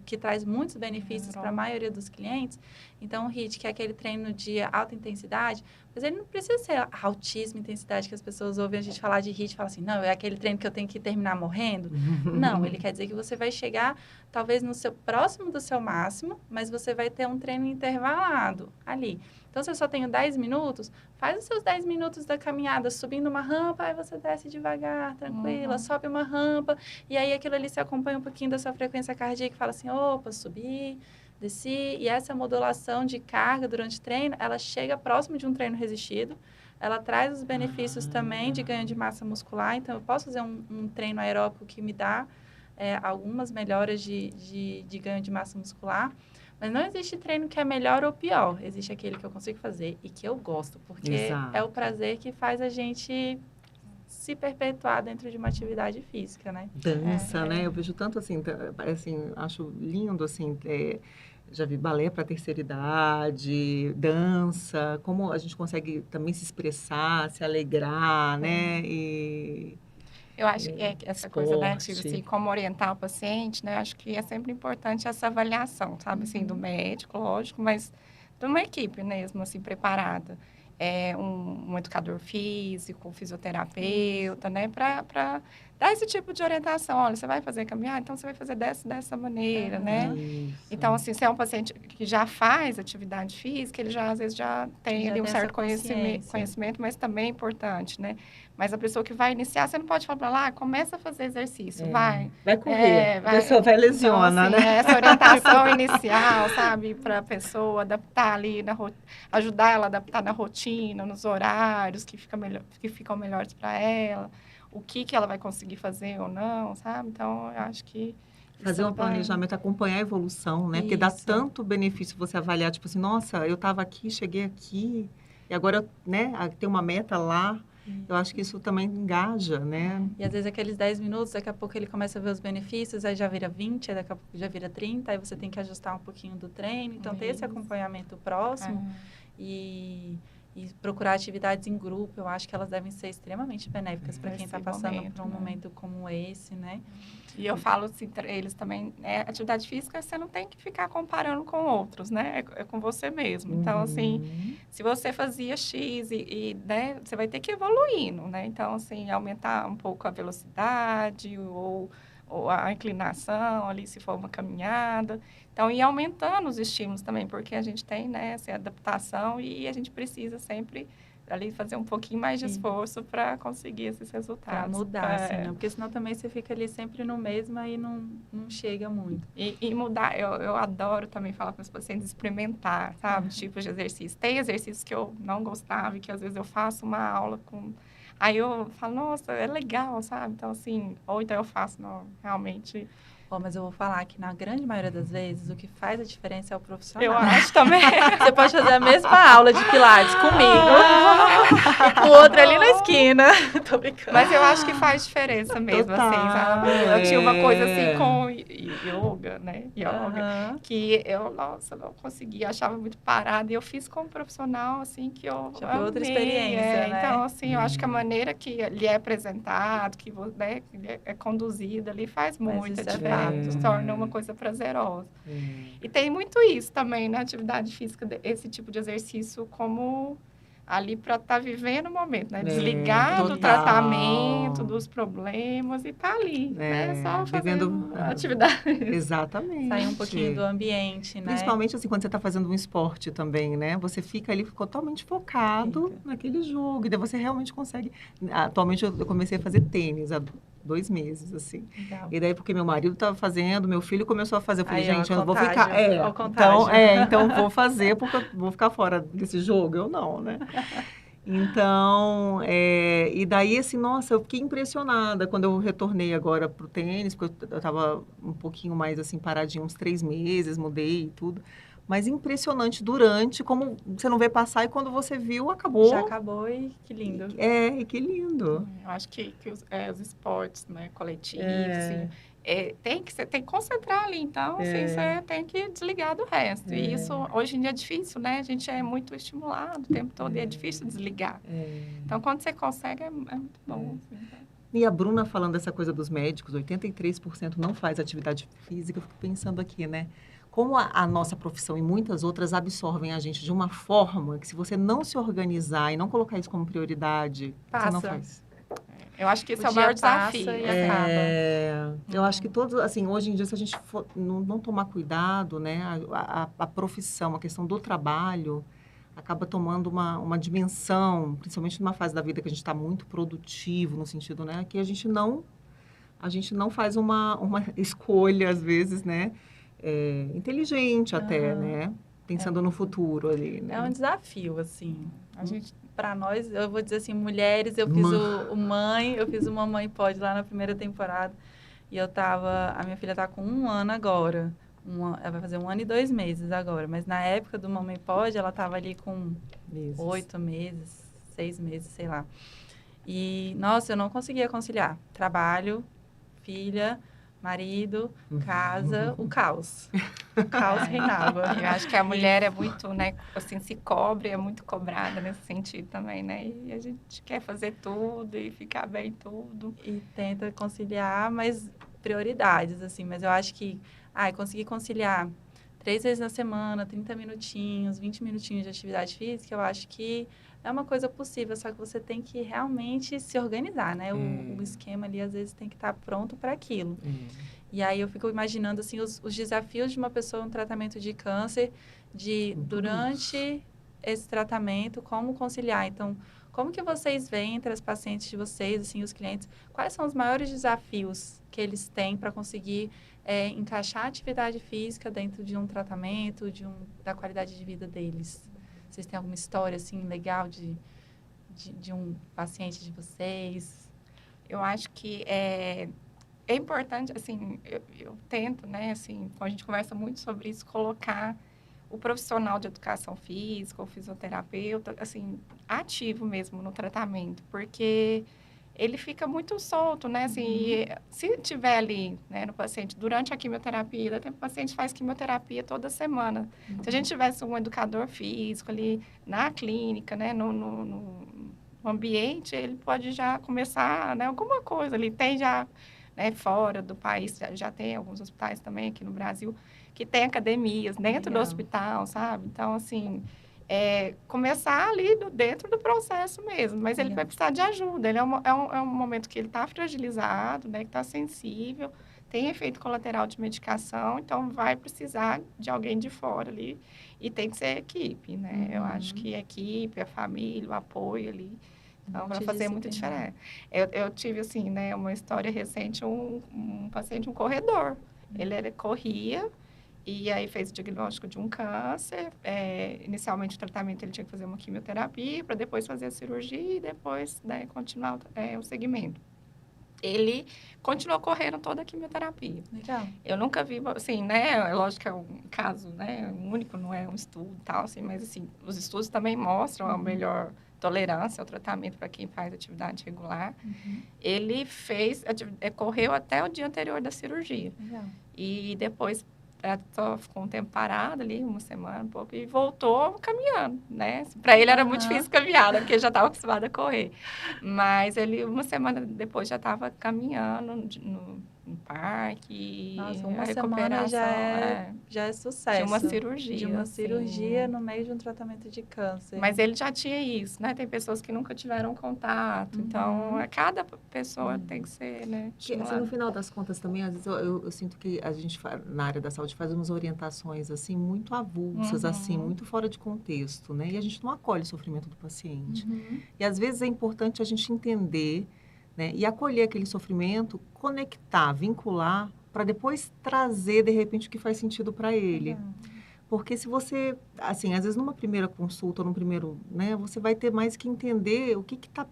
S1: que traz muitos benefícios para a maioria dos clientes. Então, o HIIT, que é aquele treino de alta intensidade, mas ele não precisa ser altíssima intensidade, que as pessoas ouvem a gente falar de HIIT e falam assim, não, é aquele treino que eu tenho que terminar morrendo. Não, ele quer dizer que você vai chegar, talvez, próximo do seu máximo, mas você vai ter um treino intervalado ali. Então, se eu só tenho 10 minutos, faz os seus 10 minutos da caminhada subindo uma rampa, aí você desce devagar, tranquila, sobe uma rampa, e aí aquilo ali se acompanha um pouquinho da sua frequência cardíaca e fala assim, opa, subi, desci, e essa modulação de carga durante o treino, ela chega próximo de um treino resistido, ela traz os benefícios também de ganho de massa muscular, então eu posso fazer um treino aeróbico que me dá algumas melhoras de ganho de massa muscular, mas não existe treino que é melhor ou pior. Existe aquele que eu consigo fazer e que eu gosto, porque é o prazer que faz a gente se perpetuar dentro de uma atividade física, né?
S2: Dança, né? Eu vejo tanto assim, acho lindo, assim, já vi balé para terceira idade, dança, como a gente consegue também se expressar, se alegrar, né?
S3: Eu acho que essa coisa, né, assim, como orientar o paciente, né, acho que é sempre importante essa avaliação, sabe, assim, do médico, lógico, mas de uma equipe mesmo, assim, preparada. Um educador físico, um fisioterapeuta, né, para dar esse tipo de orientação. Olha, você vai fazer caminhar, então você vai fazer dessa maneira, né?
S2: Isso.
S3: Então, assim, se é um paciente que já faz atividade física, ele já, às vezes, já tem ali um certo conhecimento, mas também é importante, né? Mas a pessoa que vai iniciar, você não pode falar para lá, começa a fazer exercício, vai.
S2: Vai correr, a pessoa vai lesiona,
S3: então, assim,
S2: né?
S3: Essa orientação inicial, sabe, para a pessoa adaptar ali, ajudar ela a adaptar na rotina, nos horários que ficam melhores para ela, o que ela vai conseguir fazer ou não, sabe? Então, eu acho que...
S2: Fazer um planejamento, acompanhar a evolução, né? Porque dá tanto benefício você avaliar, tipo assim, nossa, eu estava aqui, cheguei aqui, e agora, né, tem uma meta lá. Eu acho que isso também engaja, né?
S1: E às vezes aqueles 10 minutos, daqui a pouco ele começa a ver os benefícios, aí já vira 20, aí daqui a pouco já vira 30, aí você tem que ajustar um pouquinho do treino. Então, ter esse acompanhamento próximo e procurar atividades em grupo, eu acho que elas devem ser extremamente benéficas para quem está passando por um momento como esse, né?
S3: E eu falo assim para eles também, atividade física você não tem que ficar comparando com outros, né? É com você mesmo. Então, assim, se você fazia X né, você vai ter que ir evoluindo, né? Então, assim, aumentar um pouco a velocidade ou a inclinação ali, se for uma caminhada. Então, ir aumentando os estímulos também, porque a gente tem, né, essa adaptação e a gente precisa sempre ali fazer um pouquinho mais de esforço para conseguir esses resultados.
S1: Para mudar, assim, né? Porque senão também você fica ali sempre no mesmo e não chega muito.
S3: E mudar, eu adoro também falar para os pacientes experimentar, sabe? Tipos de exercício. Tem exercícios que eu não gostava e que às vezes eu faço uma aula com... Aí eu falo, nossa, é legal, sabe? Então, assim, ou então eu faço, não, realmente...
S1: Mas eu vou falar que na grande maioria das vezes o que faz a diferença é o profissional.
S3: Eu acho também.
S1: Você pode fazer a mesma aula de Pilates comigo e com outra ali na esquina. Tô brincando.
S3: Mas eu acho que faz diferença mesmo, assim, sabe? Eu tinha uma coisa assim com yoga, né? Yoga, que eu, nossa, não conseguia, achava muito parada. E eu fiz com um profissional, assim, que eu
S1: já foi outra experiência, né?
S3: Então, assim, eu acho que a maneira que ele é apresentado, que, né, ele é conduzido ali, faz muita diferença. Se torna uma coisa prazerosa. E tem muito isso também na atividade física, esse tipo de exercício como ali para estar vivendo o momento, né? Desligar do tratamento, dos problemas e estar ali, né? Só fazendo atividade.
S2: Exatamente.
S1: Sair um pouquinho do ambiente, né?
S2: Principalmente assim, quando você está fazendo um esporte também, né? Você fica ali totalmente focado naquele jogo. E daí você realmente consegue... Atualmente eu comecei a fazer tênis há 2 meses, assim.
S1: Legal.
S2: E daí, porque meu marido estava fazendo, meu filho começou a fazer. Eu falei, gente, eu vou ficar... Então vou fazer, porque eu vou ficar fora desse jogo. Eu não, né? Então, e daí, assim, nossa, eu fiquei impressionada quando eu retornei agora pro tênis, porque eu estava um pouquinho mais, assim, paradinha, uns 3 meses, mudei e tudo. Mas impressionante durante, como você não vê passar e quando você viu, acabou.
S1: Já acabou e que lindo.
S2: E que lindo.
S3: Eu acho que os esportes, né, coletivos, assim, tem que concentrar ali. Então, assim, você tem que desligar do resto. E isso, hoje em dia, é difícil, né? A gente é muito estimulado o tempo todo e é difícil desligar. Então, quando você consegue, é muito bom. Assim, tá?
S2: E a Bruna falando dessa coisa dos médicos, 83% não faz atividade física, eu fico pensando aqui, né? Como a nossa profissão e muitas outras absorvem a gente de uma forma que se você não se organizar e não colocar isso como prioridade, você não faz.
S3: Eu acho que esse é o maior desafio.
S2: Eu acho que todos, assim, hoje em dia, se a gente não tomar cuidado, né, a profissão, a questão do trabalho, acaba tomando uma dimensão, principalmente numa fase da vida que a gente está muito produtivo, no sentido, né, que a gente não faz uma escolha, às vezes, né, inteligente até, né, pensando no futuro ali, né.
S1: É um desafio, assim. A gente, para nós, eu vou dizer assim, mulheres, eu fiz eu fiz o Mamãe Pode lá na primeira temporada. E a minha filha tá com 1 ano agora. Ela vai fazer 1 ano e 2 meses agora. Mas na época do Mamãe Pode, ela tava ali com 8 meses, 6 meses, sei lá. E, nossa, eu não conseguia conciliar trabalho, filha, marido, casa, o caos. O caos reinava.
S3: Eu acho que a mulher é muito, né, assim, se cobre, é muito cobrada nesse sentido também, né? E a gente quer fazer tudo e ficar bem tudo.
S1: E tenta conciliar, mas prioridades, assim. Mas eu acho que, conseguir conciliar 3 vezes na semana, 30 minutinhos, 20 minutinhos de atividade física, eu acho que é uma coisa possível, só que você tem que realmente se organizar, né? O esquema ali, às vezes, tem que estar pronto para aquilo. E aí eu fico imaginando, assim, os desafios de uma pessoa no tratamento de câncer, durante esse tratamento, como conciliar. Então, como que vocês veem entre as pacientes de vocês, assim, os clientes, quais são os maiores desafios que eles têm para conseguir encaixar a atividade física dentro de um tratamento, da qualidade de vida deles? Vocês têm alguma história, assim, legal de um paciente de vocês?
S3: Eu acho que é importante, assim, eu tento, né, assim, a gente conversa muito sobre isso, colocar o profissional de educação física, o fisioterapeuta, assim, ativo mesmo no tratamento, porque ele fica muito solto, né? Assim, se tiver ali, né, no paciente, durante a quimioterapia, o paciente faz quimioterapia toda semana. Se a gente tivesse um educador físico ali na clínica, né, no ambiente, ele pode já começar, né, alguma coisa ali. Tem já, né, fora do país, já tem alguns hospitais também aqui no Brasil, que tem academias dentro do hospital, sabe? Então, assim, começar ali dentro do processo mesmo, mas ele vai precisar de ajuda. Ele é um momento que ele está fragilizado, né, que está sensível, tem efeito colateral de medicação, então vai precisar de alguém de fora ali, e tem que ser equipe, né? Eu acho que a equipe, a família, o apoio ali, então vai fazer muita diferença. Eu tive, assim, né, uma história recente, um paciente, um corredor, ele corria, e aí fez o diagnóstico de um câncer. Inicialmente, o tratamento ele tinha que fazer uma quimioterapia, para depois fazer a cirurgia e depois, né, continuar o segmento. Ele continuou correndo toda a quimioterapia.
S1: Legal.
S3: Eu nunca vi, assim, né? Lógico que é um caso, né, único, não é um estudo e tal, assim, mas, assim, os estudos também mostram a melhor tolerância ao tratamento para quem faz atividade regular. Ele correu até o dia anterior da cirurgia.
S1: Legal.
S3: E depois só ficou um tempo parado ali, uma semana, um pouco, e voltou caminhando, né? Para ele era muito difícil caminhar, né? Porque ele já estava acostumado a correr. Mas ele, uma semana depois, já estava caminhando no parque.
S1: Nossa, uma semana já é sucesso.
S3: De uma cirurgia.
S1: De uma cirurgia no meio de um tratamento de câncer.
S3: Mas ele já tinha isso, né? Tem pessoas que nunca tiveram contato. Então, cada pessoa tem que ser, né?
S2: Assim, no final das contas também, às vezes eu sinto que a gente, na área da saúde, faz umas orientações, assim, muito avulsas, assim, muito fora de contexto, né? E a gente não acolhe o sofrimento do paciente. E, às vezes, é importante a gente entender, né, e acolher aquele sofrimento, conectar, vincular, para depois trazer, de repente, o que faz sentido para ele. Porque se você, assim, às vezes numa primeira consulta, num primeiro, né, você vai ter mais que entender o que está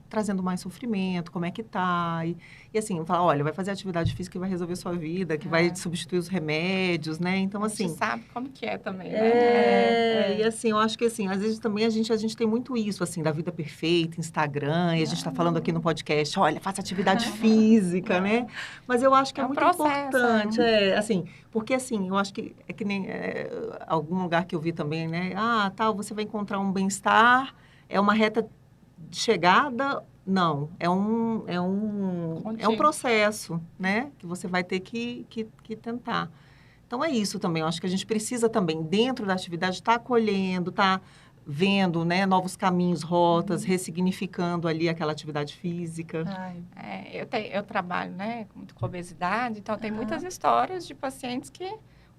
S2: trazendo mais sofrimento, como é que está. E assim, falar, olha, vai fazer atividade física que vai resolver sua vida, que vai substituir os remédios, né? Então, assim...
S3: A gente sabe como que é também, né?
S2: E assim, eu acho que assim, às vezes também a gente tem muito isso, assim, da vida perfeita, Instagram, e a gente está falando aqui no podcast, olha, faça atividade física, né? Mas eu acho que é muito importante, assim, porque assim, eu acho que é que nem algum lugar que eu vi também, né? Você vai encontrar um bem-estar, é uma reta de chegada, não, é um processo, né, que você vai ter que tentar. Então, é isso também, eu acho que a gente precisa também, dentro da atividade, estar acolhendo, estar vendo, né, novos caminhos, rotas, ressignificando ali aquela atividade física.
S3: Eu trabalho, né, muito com obesidade, então tem muitas histórias de pacientes que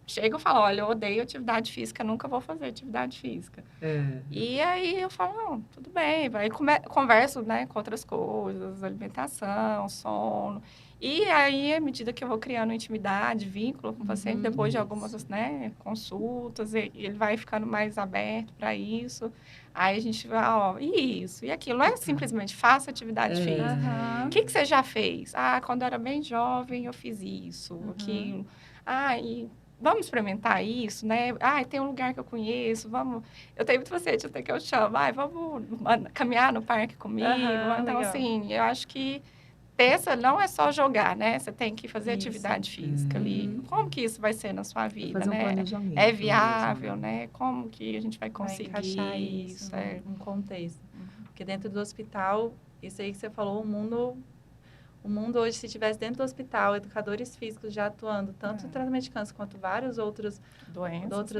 S3: chegam e falam, olha, eu odeio atividade física, nunca vou fazer atividade física. E aí eu falo, não, tudo bem. Aí converso, né, com outras coisas, alimentação, sono. E aí, à medida que eu vou criando intimidade, vínculo com o paciente, depois de algumas, né, consultas, ele vai ficando mais aberto para isso. Aí a gente vai, isso e aquilo. Não é simplesmente faça atividade física. O que você já fez? Quando eu era bem jovem, eu fiz isso, aquilo. E vamos experimentar isso, né? Tem um lugar que eu conheço, vamos... Eu tenho muito paciente até que eu chamo, vamos caminhar no parque comigo. Então, legal. Assim, eu acho que não é só jogar, né? Você tem que fazer atividade física ali. Como que isso vai ser na sua vida,
S2: fazer
S3: né?
S2: Um planejamento,
S3: é viável, né? Como que a gente vai conseguir
S1: encaixar isso num contexto? Porque dentro do hospital, isso aí que você falou, o mundo hoje, se tivesse dentro do hospital, educadores físicos já atuando, tanto no tratamento de câncer quanto várias outras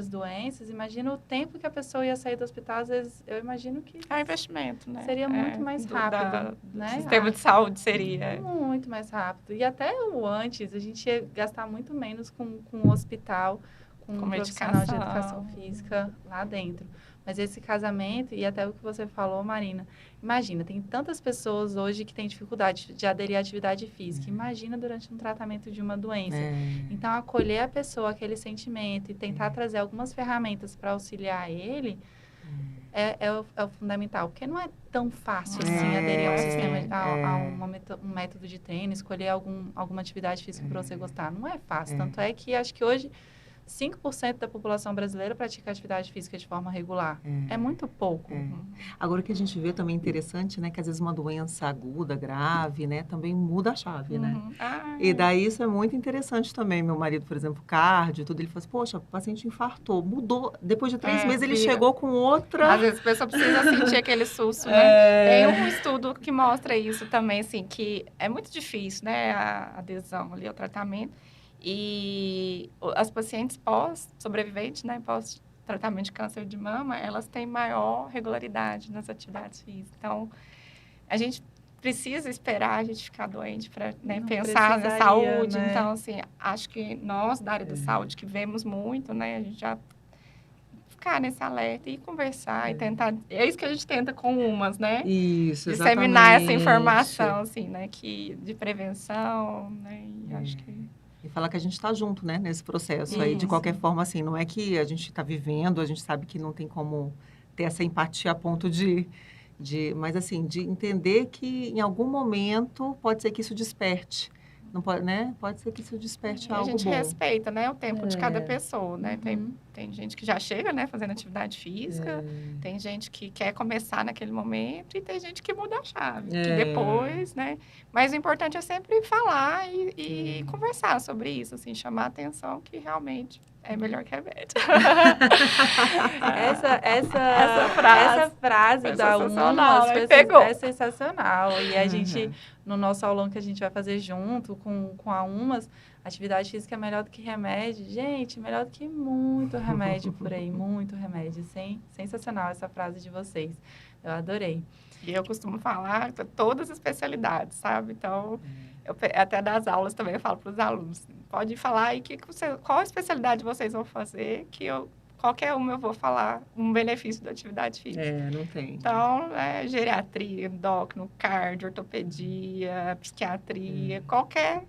S1: doenças, imagina o tempo que a pessoa ia sair do hospital, às vezes, eu imagino que...
S3: investimento, né?
S1: Seria muito mais rápido, né?
S3: O sistema de saúde seria...
S1: Muito mais rápido. E até o antes, a gente ia gastar muito menos com o hospital, com um profissional de educação física lá dentro. Mas esse casamento, e até o que você falou, Marina, imagina, tem tantas pessoas hoje que têm dificuldade de aderir à atividade física. Imagina durante um tratamento de uma doença. Então, acolher a pessoa, aquele sentimento, e tentar trazer algumas ferramentas para auxiliar ele, é o fundamental. Porque não é tão fácil assim aderir a um sistema, a um método de treino, escolher alguma atividade física para você gostar. Não é fácil. Tanto é que acho que hoje 5% da população brasileira pratica atividade física de forma regular. É muito pouco.
S2: Agora, o que a gente vê também interessante, né? Que às vezes uma doença aguda, grave, né? Também muda a chave, né? E daí isso é muito interessante também. Meu marido, por exemplo, cardio, tudo, ele falou assim, poxa, o paciente infartou, mudou. Depois de 3 meses ele chegou com outra...
S3: Às vezes a pessoa precisa sentir aquele susto, né? Tem um estudo que mostra isso também, assim, que é muito difícil, né? A adesão ali ao tratamento. E as pacientes pós-sobreviventes, né? Pós-tratamento de câncer de mama, elas têm maior regularidade nas atividades físicas. Então, a gente precisa esperar a gente ficar doente para, né, pensar na saúde.
S1: Né?
S3: Então, assim, acho que nós da área da saúde, que vemos muito, né? A gente já ficar nesse alerta e conversar e tentar... É isso que a gente tenta com umas, né?
S2: Isso,
S3: disseminar essa informação, assim, né? De prevenção, né? E acho que...
S2: E falar que a gente está junto, né? Nesse processo aí, de qualquer forma, assim, não é que a gente está vivendo, a gente sabe que não tem como ter essa empatia a ponto mas assim, de entender que em algum momento pode ser que isso desperte. Não pode, né? Pode ser que isso desperte algo bom.
S3: A gente respeita, né, o tempo de cada pessoa, né? Tem gente que já chega, né, fazendo atividade física, tem gente que quer começar naquele momento e tem gente que muda a chave, que depois, né? Mas o importante é sempre falar e conversar sobre isso, assim, chamar a atenção que realmente é melhor que remédio.
S1: Essa frase da UMAS é sensacional. E a gente, no nosso aulão que a gente vai fazer junto com a UMAS, atividade física é melhor do que remédio. Gente, melhor do que muito remédio por aí, muito remédio. Sensacional essa frase de vocês. Eu adorei.
S3: E eu costumo falar todas as especialidades, sabe? Então, até das aulas também eu falo para os alunos. Pode falar aí qual especialidade vocês vão fazer, que qualquer uma eu vou falar um benefício da atividade física.
S2: Não tem.
S3: Então, geriatria, endócrino, cardio, ortopedia, psiquiatria, qualquer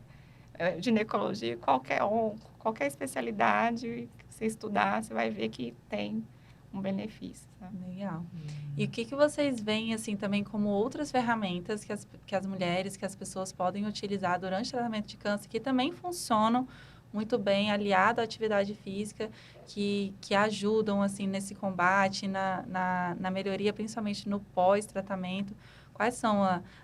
S3: ginecologia, qualquer especialidade que você estudar, você vai ver que tem um benefício. Sabe?
S1: Legal. E o que vocês veem, assim, também como outras ferramentas que as mulheres, que as pessoas podem utilizar durante o tratamento de câncer, que também funcionam muito bem, aliado à atividade física, que ajudam, assim, nesse combate, na melhoria, principalmente no pós-tratamento? Quais são,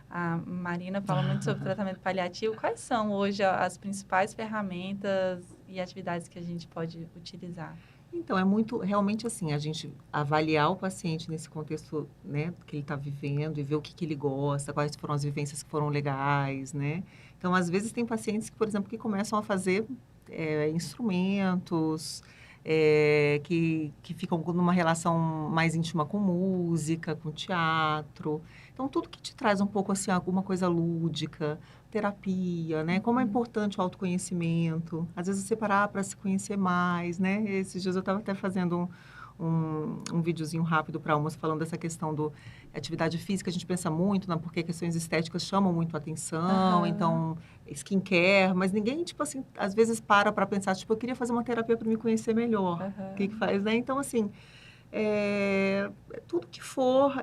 S1: a Marina fala muito sobre tratamento paliativo, quais são hoje as principais ferramentas e atividades que a gente pode utilizar?
S2: Então, é muito, realmente assim, a gente avaliar o paciente nesse contexto, né, que ele está vivendo e ver o que ele gosta, quais foram as vivências que foram legais, né? Então, às vezes, tem pacientes que, por exemplo, que começam a fazer instrumentos, que ficam numa relação mais íntima com música, com teatro. Então, tudo que te traz um pouco, assim, alguma coisa lúdica, terapia, né? Como é importante o autoconhecimento. Às vezes, você parar para se conhecer mais, né? Esses dias eu estava até fazendo um videozinho rápido para umas falando dessa questão da atividade física. A gente pensa muito, né? Porque questões estéticas chamam muito a atenção. Então, skincare. Mas ninguém, tipo assim, às vezes para pensar, tipo, eu queria fazer uma terapia para me conhecer melhor. O que faz, né? Então, assim... tudo que for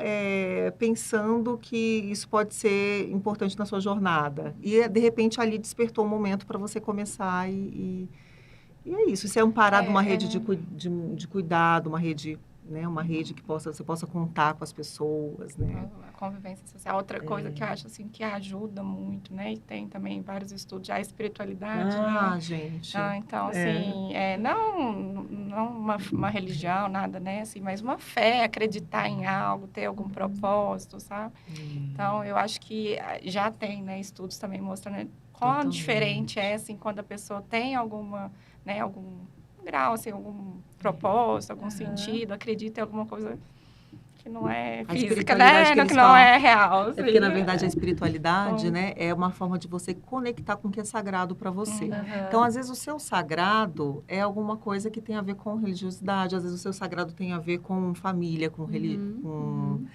S2: pensando que isso pode ser importante na sua jornada. E, de repente, ali despertou um momento para você começar e é isso. Você é amparado uma rede de cuidado, uma rede, né, uma rede que você possa contar com as pessoas, né?
S3: A convivência social. Outra coisa que eu acho, assim, que ajuda muito, né? E tem também vários estudos, a espiritualidade, né?
S2: Gente.
S3: Então, assim, não uma religião, nada, né? Assim, mas uma fé, acreditar em algo, ter algum propósito, sabe? Então, eu acho que já tem, né, estudos também mostrando, né, quão diferente é, assim, quando a pessoa tem alguma, né, algum grau, assim, algum propósito, algum sentido, acredita em alguma coisa que não é física, né? Que não é real. Assim.
S2: Porque, na verdade, a espiritualidade, né, é uma forma de você conectar com o que é sagrado para você. Então, às vezes, o seu sagrado é alguma coisa que tem a ver com religiosidade, às vezes, o seu sagrado tem a ver com família, com religião.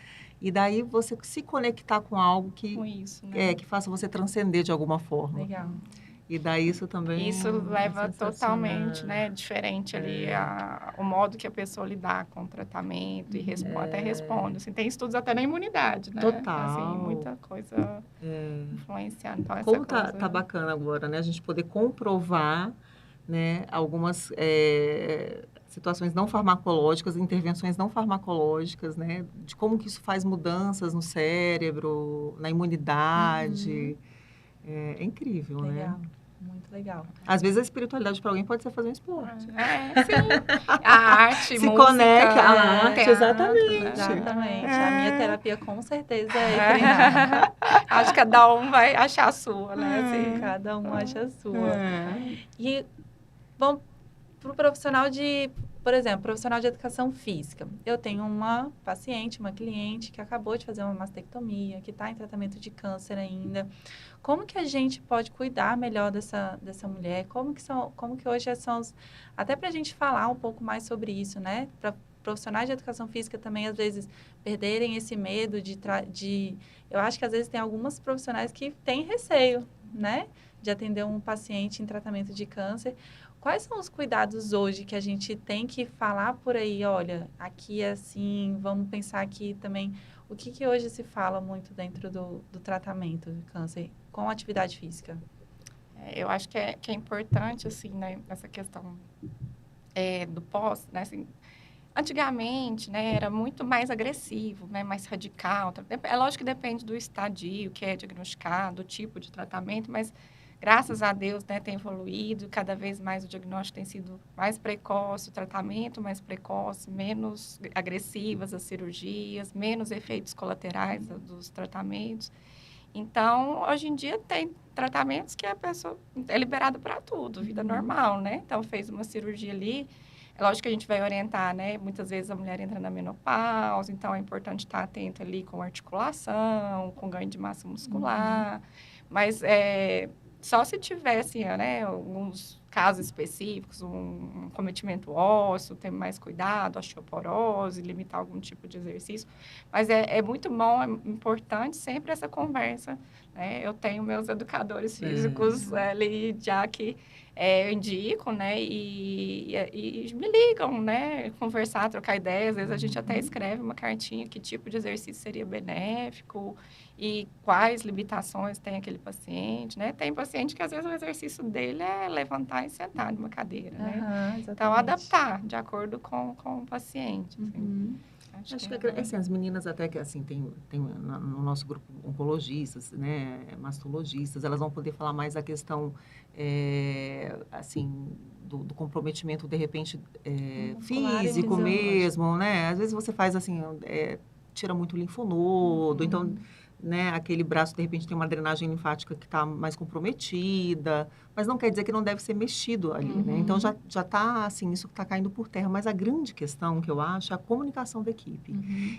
S2: E daí, você se conectar com algo que,
S3: com isso, né?
S2: Que faça você transcender de alguma forma.
S1: Legal.
S2: E daí isso também...
S3: Isso leva totalmente, né, diferente ali o modo que a pessoa lidar com o tratamento e até responde. Assim, tem estudos até na imunidade, né?
S2: Total.
S3: Assim, muita coisa influenciando. Então,
S2: como tá bacana agora, né? A gente poder comprovar né, algumas situações não farmacológicas, intervenções não farmacológicas, né, de como que isso faz mudanças no cérebro, na imunidade. É incrível,
S1: Legal.
S2: né?
S1: Muito legal.
S2: Às vezes a espiritualidade para alguém pode ser fazer um esporte.
S3: Sim. A arte,
S2: Se
S3: música,
S2: conecta à arte,
S3: teatro,
S2: exatamente.
S3: né?
S1: Exatamente. A minha terapia com certeza é treinar.
S3: Acho que cada um vai achar a sua, né? Assim.
S1: Cada um acha a sua.
S2: É.
S1: E vamos para o profissional por exemplo, profissional de educação física. Eu tenho uma paciente, uma cliente que acabou de fazer uma mastectomia, que está em tratamento de câncer ainda. Como que a gente pode cuidar melhor dessa mulher? Como que hoje são até para a gente falar um pouco mais sobre isso, né? Para profissionais de educação física também, às vezes, perderem esse medo eu acho que às vezes tem algumas profissionais que têm receio, né? De atender um paciente em tratamento de câncer. Quais são os cuidados hoje que a gente tem que falar por aí? Olha, aqui é assim, vamos pensar aqui também. O que hoje se fala muito dentro do tratamento de câncer com atividade física?
S3: Eu acho que é importante, assim, né, essa questão do pós, né, assim, antigamente, né, era muito mais agressivo, né, mais radical. É lógico que depende do estadio que é diagnosticado, do tipo de tratamento, mas graças a Deus, né, tem evoluído, cada vez mais o diagnóstico tem sido mais precoce, o tratamento mais precoce, menos agressivas as cirurgias, menos efeitos colaterais dos tratamentos. Então, hoje em dia tem tratamentos que a pessoa é liberada para tudo, vida normal, né? Então, fez uma cirurgia ali, é lógico que a gente vai orientar, né? Muitas vezes a mulher entra na menopausa, então é importante estar atento ali com articulação, com ganho de massa muscular, mas só se tivesse, né, alguns casos específicos, um cometimento ósseo, ter mais cuidado, osteoporose, limitar algum tipo de exercício. Mas é muito bom, é importante sempre essa conversa, né? Eu tenho meus educadores físicos ali já que eu indico, né? E me ligam, né? Conversar, trocar ideias. Às vezes a gente até escreve uma cartinha, que tipo de exercício seria benéfico e quais limitações tem aquele paciente, né? Tem paciente que, às vezes, o exercício dele é levantar e sentar numa cadeira, né? Então, adaptar de acordo com o paciente. Assim.
S2: Acho que assim, as meninas até que assim tem no nosso grupo oncologistas, né, mastologistas, elas vão poder falar mais da questão assim do comprometimento de repente físico mesmo, né? Às vezes você faz assim tira muito linfonodo, então né, aquele braço de repente tem uma drenagem linfática que está mais comprometida, mas não quer dizer que não deve ser mexido ali, né? Então já está assim, isso está caindo por terra, mas a grande questão que eu acho é a comunicação da equipe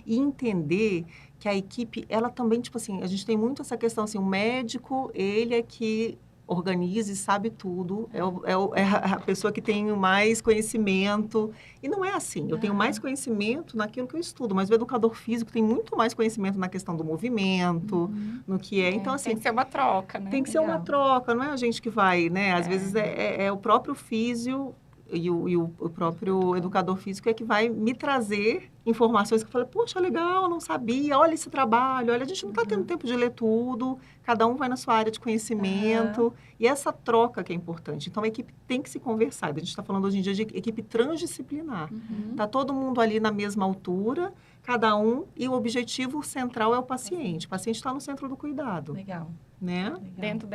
S2: e entender que a equipe, ela também, tipo assim, a gente tem muito essa questão assim, o médico, ele é que organiza e sabe tudo, é a pessoa que tem mais conhecimento. E não é assim. Eu tenho mais conhecimento naquilo que eu estudo, mas o educador físico tem muito mais conhecimento na questão do movimento, no que é. Então, assim...
S3: Tem que ser uma troca, né?
S2: Tem que ser uma troca, não é a gente que vai, né? Às vezes é o próprio físio e o próprio educador físico é que vai me trazer informações que eu falei, poxa, legal, não sabia, olha esse trabalho, olha, a gente não está tendo tempo de ler tudo, cada um vai na sua área de conhecimento, e essa troca que é importante. Então, a equipe tem que se conversar. A gente está falando hoje em dia de equipe transdisciplinar. Está todo mundo ali na mesma altura, cada um, e o objetivo central é o paciente. O paciente está no centro do cuidado.
S1: Legal.
S2: Né?
S1: Legal.
S3: Dentro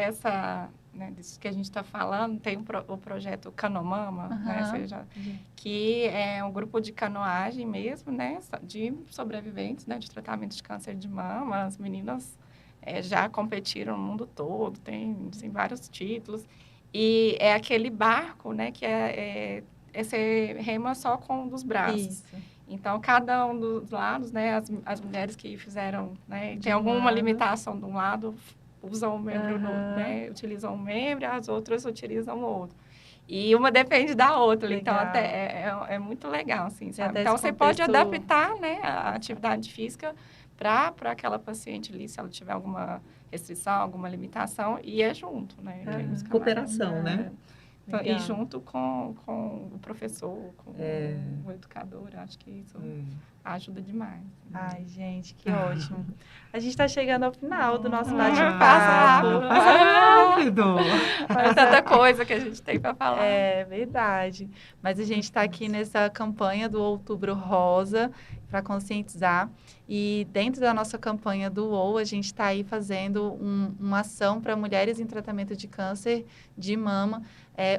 S3: disso que a gente está falando, tem o projeto Canomama, né, que é um grupo de canoagem mesmo, né, de sobreviventes, né, de tratamento de câncer de mama. As meninas já competiram no mundo todo, tem vários títulos. E é aquele barco, né, que você rema só com um dos braços. Isso. Então, cada um dos lados, né, as mulheres que fizeram, né, tem alguma limitação de um lado, usam o membro, né, utilizam um membro, as outras utilizam o outro. E uma depende da outra, legal. Então até é muito legal, assim, sabe? Então você pode adaptar, né, a atividade física para aquela paciente ali, se ela tiver alguma restrição, alguma limitação, e junto, né?
S2: Cooperação, né?
S3: E junto com o professor, com o educador, acho que isso ajuda demais.
S1: Ai, gente, que ótimo. A gente está chegando ao final do nosso
S2: Passa
S1: bate-papo.
S2: rápido.
S3: É tanta coisa que a gente tem para falar.
S1: É verdade. Mas a gente está aqui nessa campanha do Outubro Rosa para conscientizar. E dentro da nossa campanha do UOL, a gente está aí fazendo uma ação para mulheres em tratamento de câncer de mama,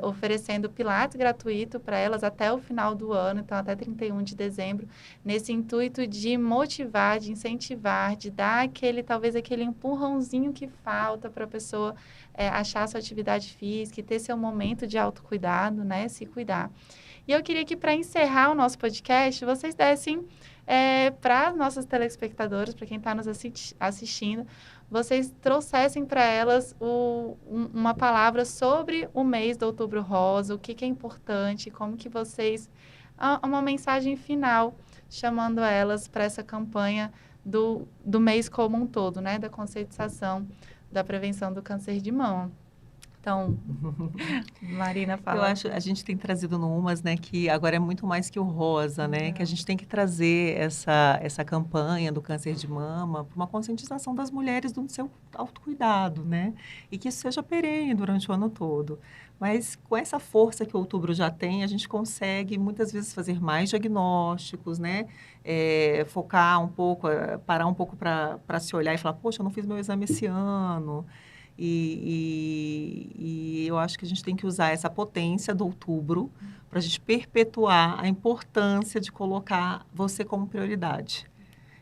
S1: oferecendo pilates gratuito para elas até o final do ano, então até 31 de dezembro, nesse intuito de motivar, de incentivar, de dar talvez aquele empurrãozinho que falta para a pessoa achar sua atividade física e ter seu momento de autocuidado, né? Se cuidar. E eu queria que, para encerrar o nosso podcast, vocês dessem para as nossas telespectadoras, para quem está nos assistindo, vocês trouxessem para elas uma palavra sobre o mês do Outubro Rosa, o que é importante, como que vocês... Uma mensagem final, chamando elas para essa campanha do mês como um todo, né? Da conscientização da prevenção do câncer de mama. Então, Marina, fala.
S2: Eu acho, a gente tem trazido no UMAS, né, que agora é muito mais que o rosa, né, que a gente tem que trazer essa campanha do câncer de mama para uma conscientização das mulheres do seu autocuidado, né, e que isso seja perene durante o ano todo. Mas com essa força que o outubro já tem, a gente consegue muitas vezes fazer mais diagnósticos, né, focar um pouco, parar um pouco para se olhar e falar, poxa, eu não fiz meu exame esse ano. E eu acho que a gente tem que usar essa potência do outubro para a gente perpetuar a importância de colocar você como prioridade.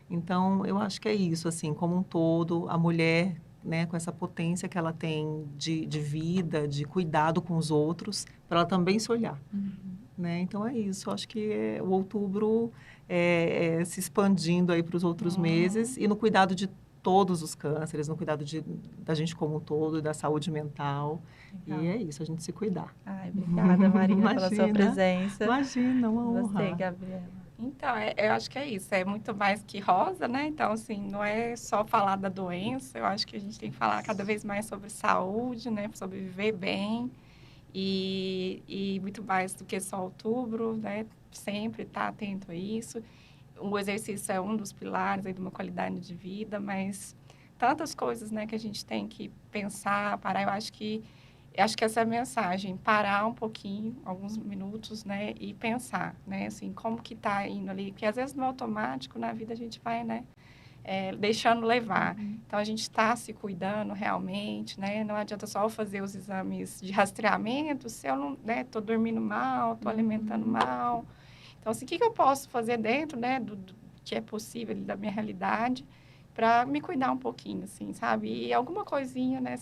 S2: Então, eu acho que é isso, assim, como um todo, a mulher, né, com essa potência que ela tem de vida, de cuidado com os outros, para ela também se olhar. Né? Então, é isso. Eu acho que o outubro se expandindo aí para os outros meses e no cuidado de todos os cânceres, no cuidado da gente como um todo e da saúde mental. Legal. E é isso, a gente se cuidar.
S1: Ai, obrigada, Marina, pela sua presença.
S2: Imagina, uma honra.
S1: Você, Gabriela.
S3: Então, eu acho que é isso, é muito mais que rosa, né? Então, assim, não é só falar da doença, eu acho que a gente tem que falar cada vez mais sobre saúde, né? Sobre viver bem e muito mais do que só outubro, né? Sempre estar atento a isso. O exercício é um dos pilares aí de uma qualidade de vida, mas tantas coisas, né, que a gente tem que pensar, parar. Eu acho que essa é a mensagem, parar um pouquinho, alguns minutos, né, e pensar, né, assim, como que tá indo ali, porque às vezes no automático, na vida a gente vai, né, deixando levar. Então, a gente está se cuidando realmente, né, não adianta só fazer os exames de rastreamento se eu não, né, tô dormindo mal, tô alimentando mal. Então, assim, o que eu posso fazer dentro, né, do que é possível, da minha realidade, para me cuidar um pouquinho, assim, sabe? E alguma coisinha, né,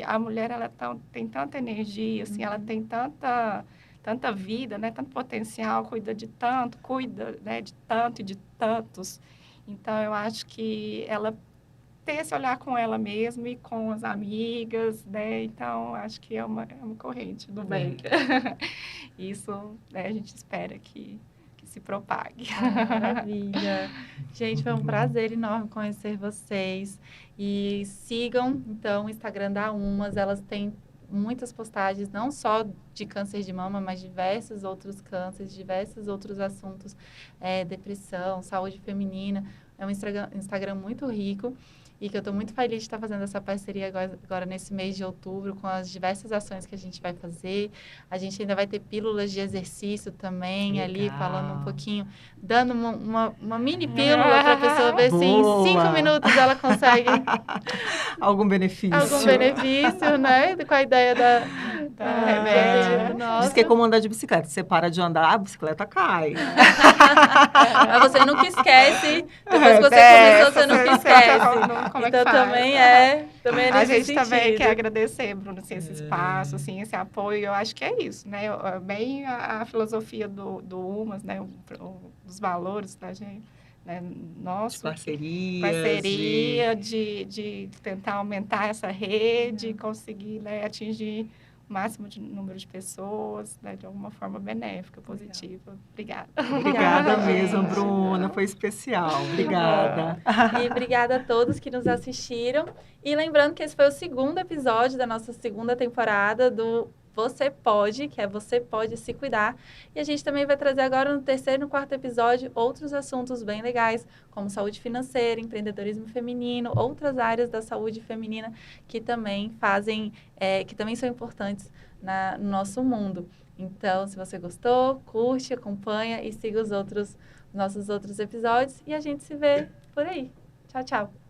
S3: a mulher, ela tem tanta energia, assim, ela tem tanta vida, né, tanto potencial, cuida, né, de tanto e de tantos. Então, eu acho que ela ter esse olhar com ela mesma e com as amigas, né? Então, acho que é uma corrente do bem. Isso, né, a gente espera que se propague.
S1: Maravilha. Gente, foi um prazer enorme conhecer vocês. E sigam, então, o Instagram da UMAS. Elas têm muitas postagens, não só de câncer de mama, mas diversos outros cânceres, diversos outros assuntos, depressão, saúde feminina. É um Instagram muito rico. E que eu estou muito feliz de estar fazendo essa parceria agora nesse mês de outubro, com as diversas ações que a gente vai fazer. A gente ainda vai ter pílulas de exercício também. Legal. Ali, falando um pouquinho, dando uma mini pílula para a pessoa ver se em 5 minutos ela consegue...
S2: Algum benefício.
S1: Algum benefício, né? Com a ideia remédio.
S2: Diz que é como andar de bicicleta. Você para de andar, a bicicleta cai.
S1: Mas você nunca esquece. Depois que você começou, você nunca esquece.
S3: Como
S1: então,
S3: é que faz?
S1: também é
S3: a
S1: nesse
S3: gente
S1: sentido.
S3: também quer agradecer, Bruno, assim, esse espaço, assim, esse apoio. Eu acho que é isso, né? Bem a filosofia do UMAS, né? Os valores da gente, né? Nosso, parceria de tentar aumentar essa rede, conseguir, né, atingir o máximo de número de pessoas, né, de alguma forma benéfica, positiva. Obrigada.
S2: Obrigada mesmo, Bruna. Foi especial. Obrigada.
S1: E obrigada a todos que nos assistiram. E lembrando que esse foi o segundo episódio da nossa segunda temporada do Você Pode, que é Você Pode Se Cuidar. E a gente também vai trazer agora no terceiro e no quarto episódio outros assuntos bem legais, como saúde financeira, empreendedorismo feminino, outras áreas da saúde feminina que também que também são importantes no nosso mundo. Então, se você gostou, curte, acompanha e siga os nossos outros episódios e a gente se vê por aí. Tchau, tchau!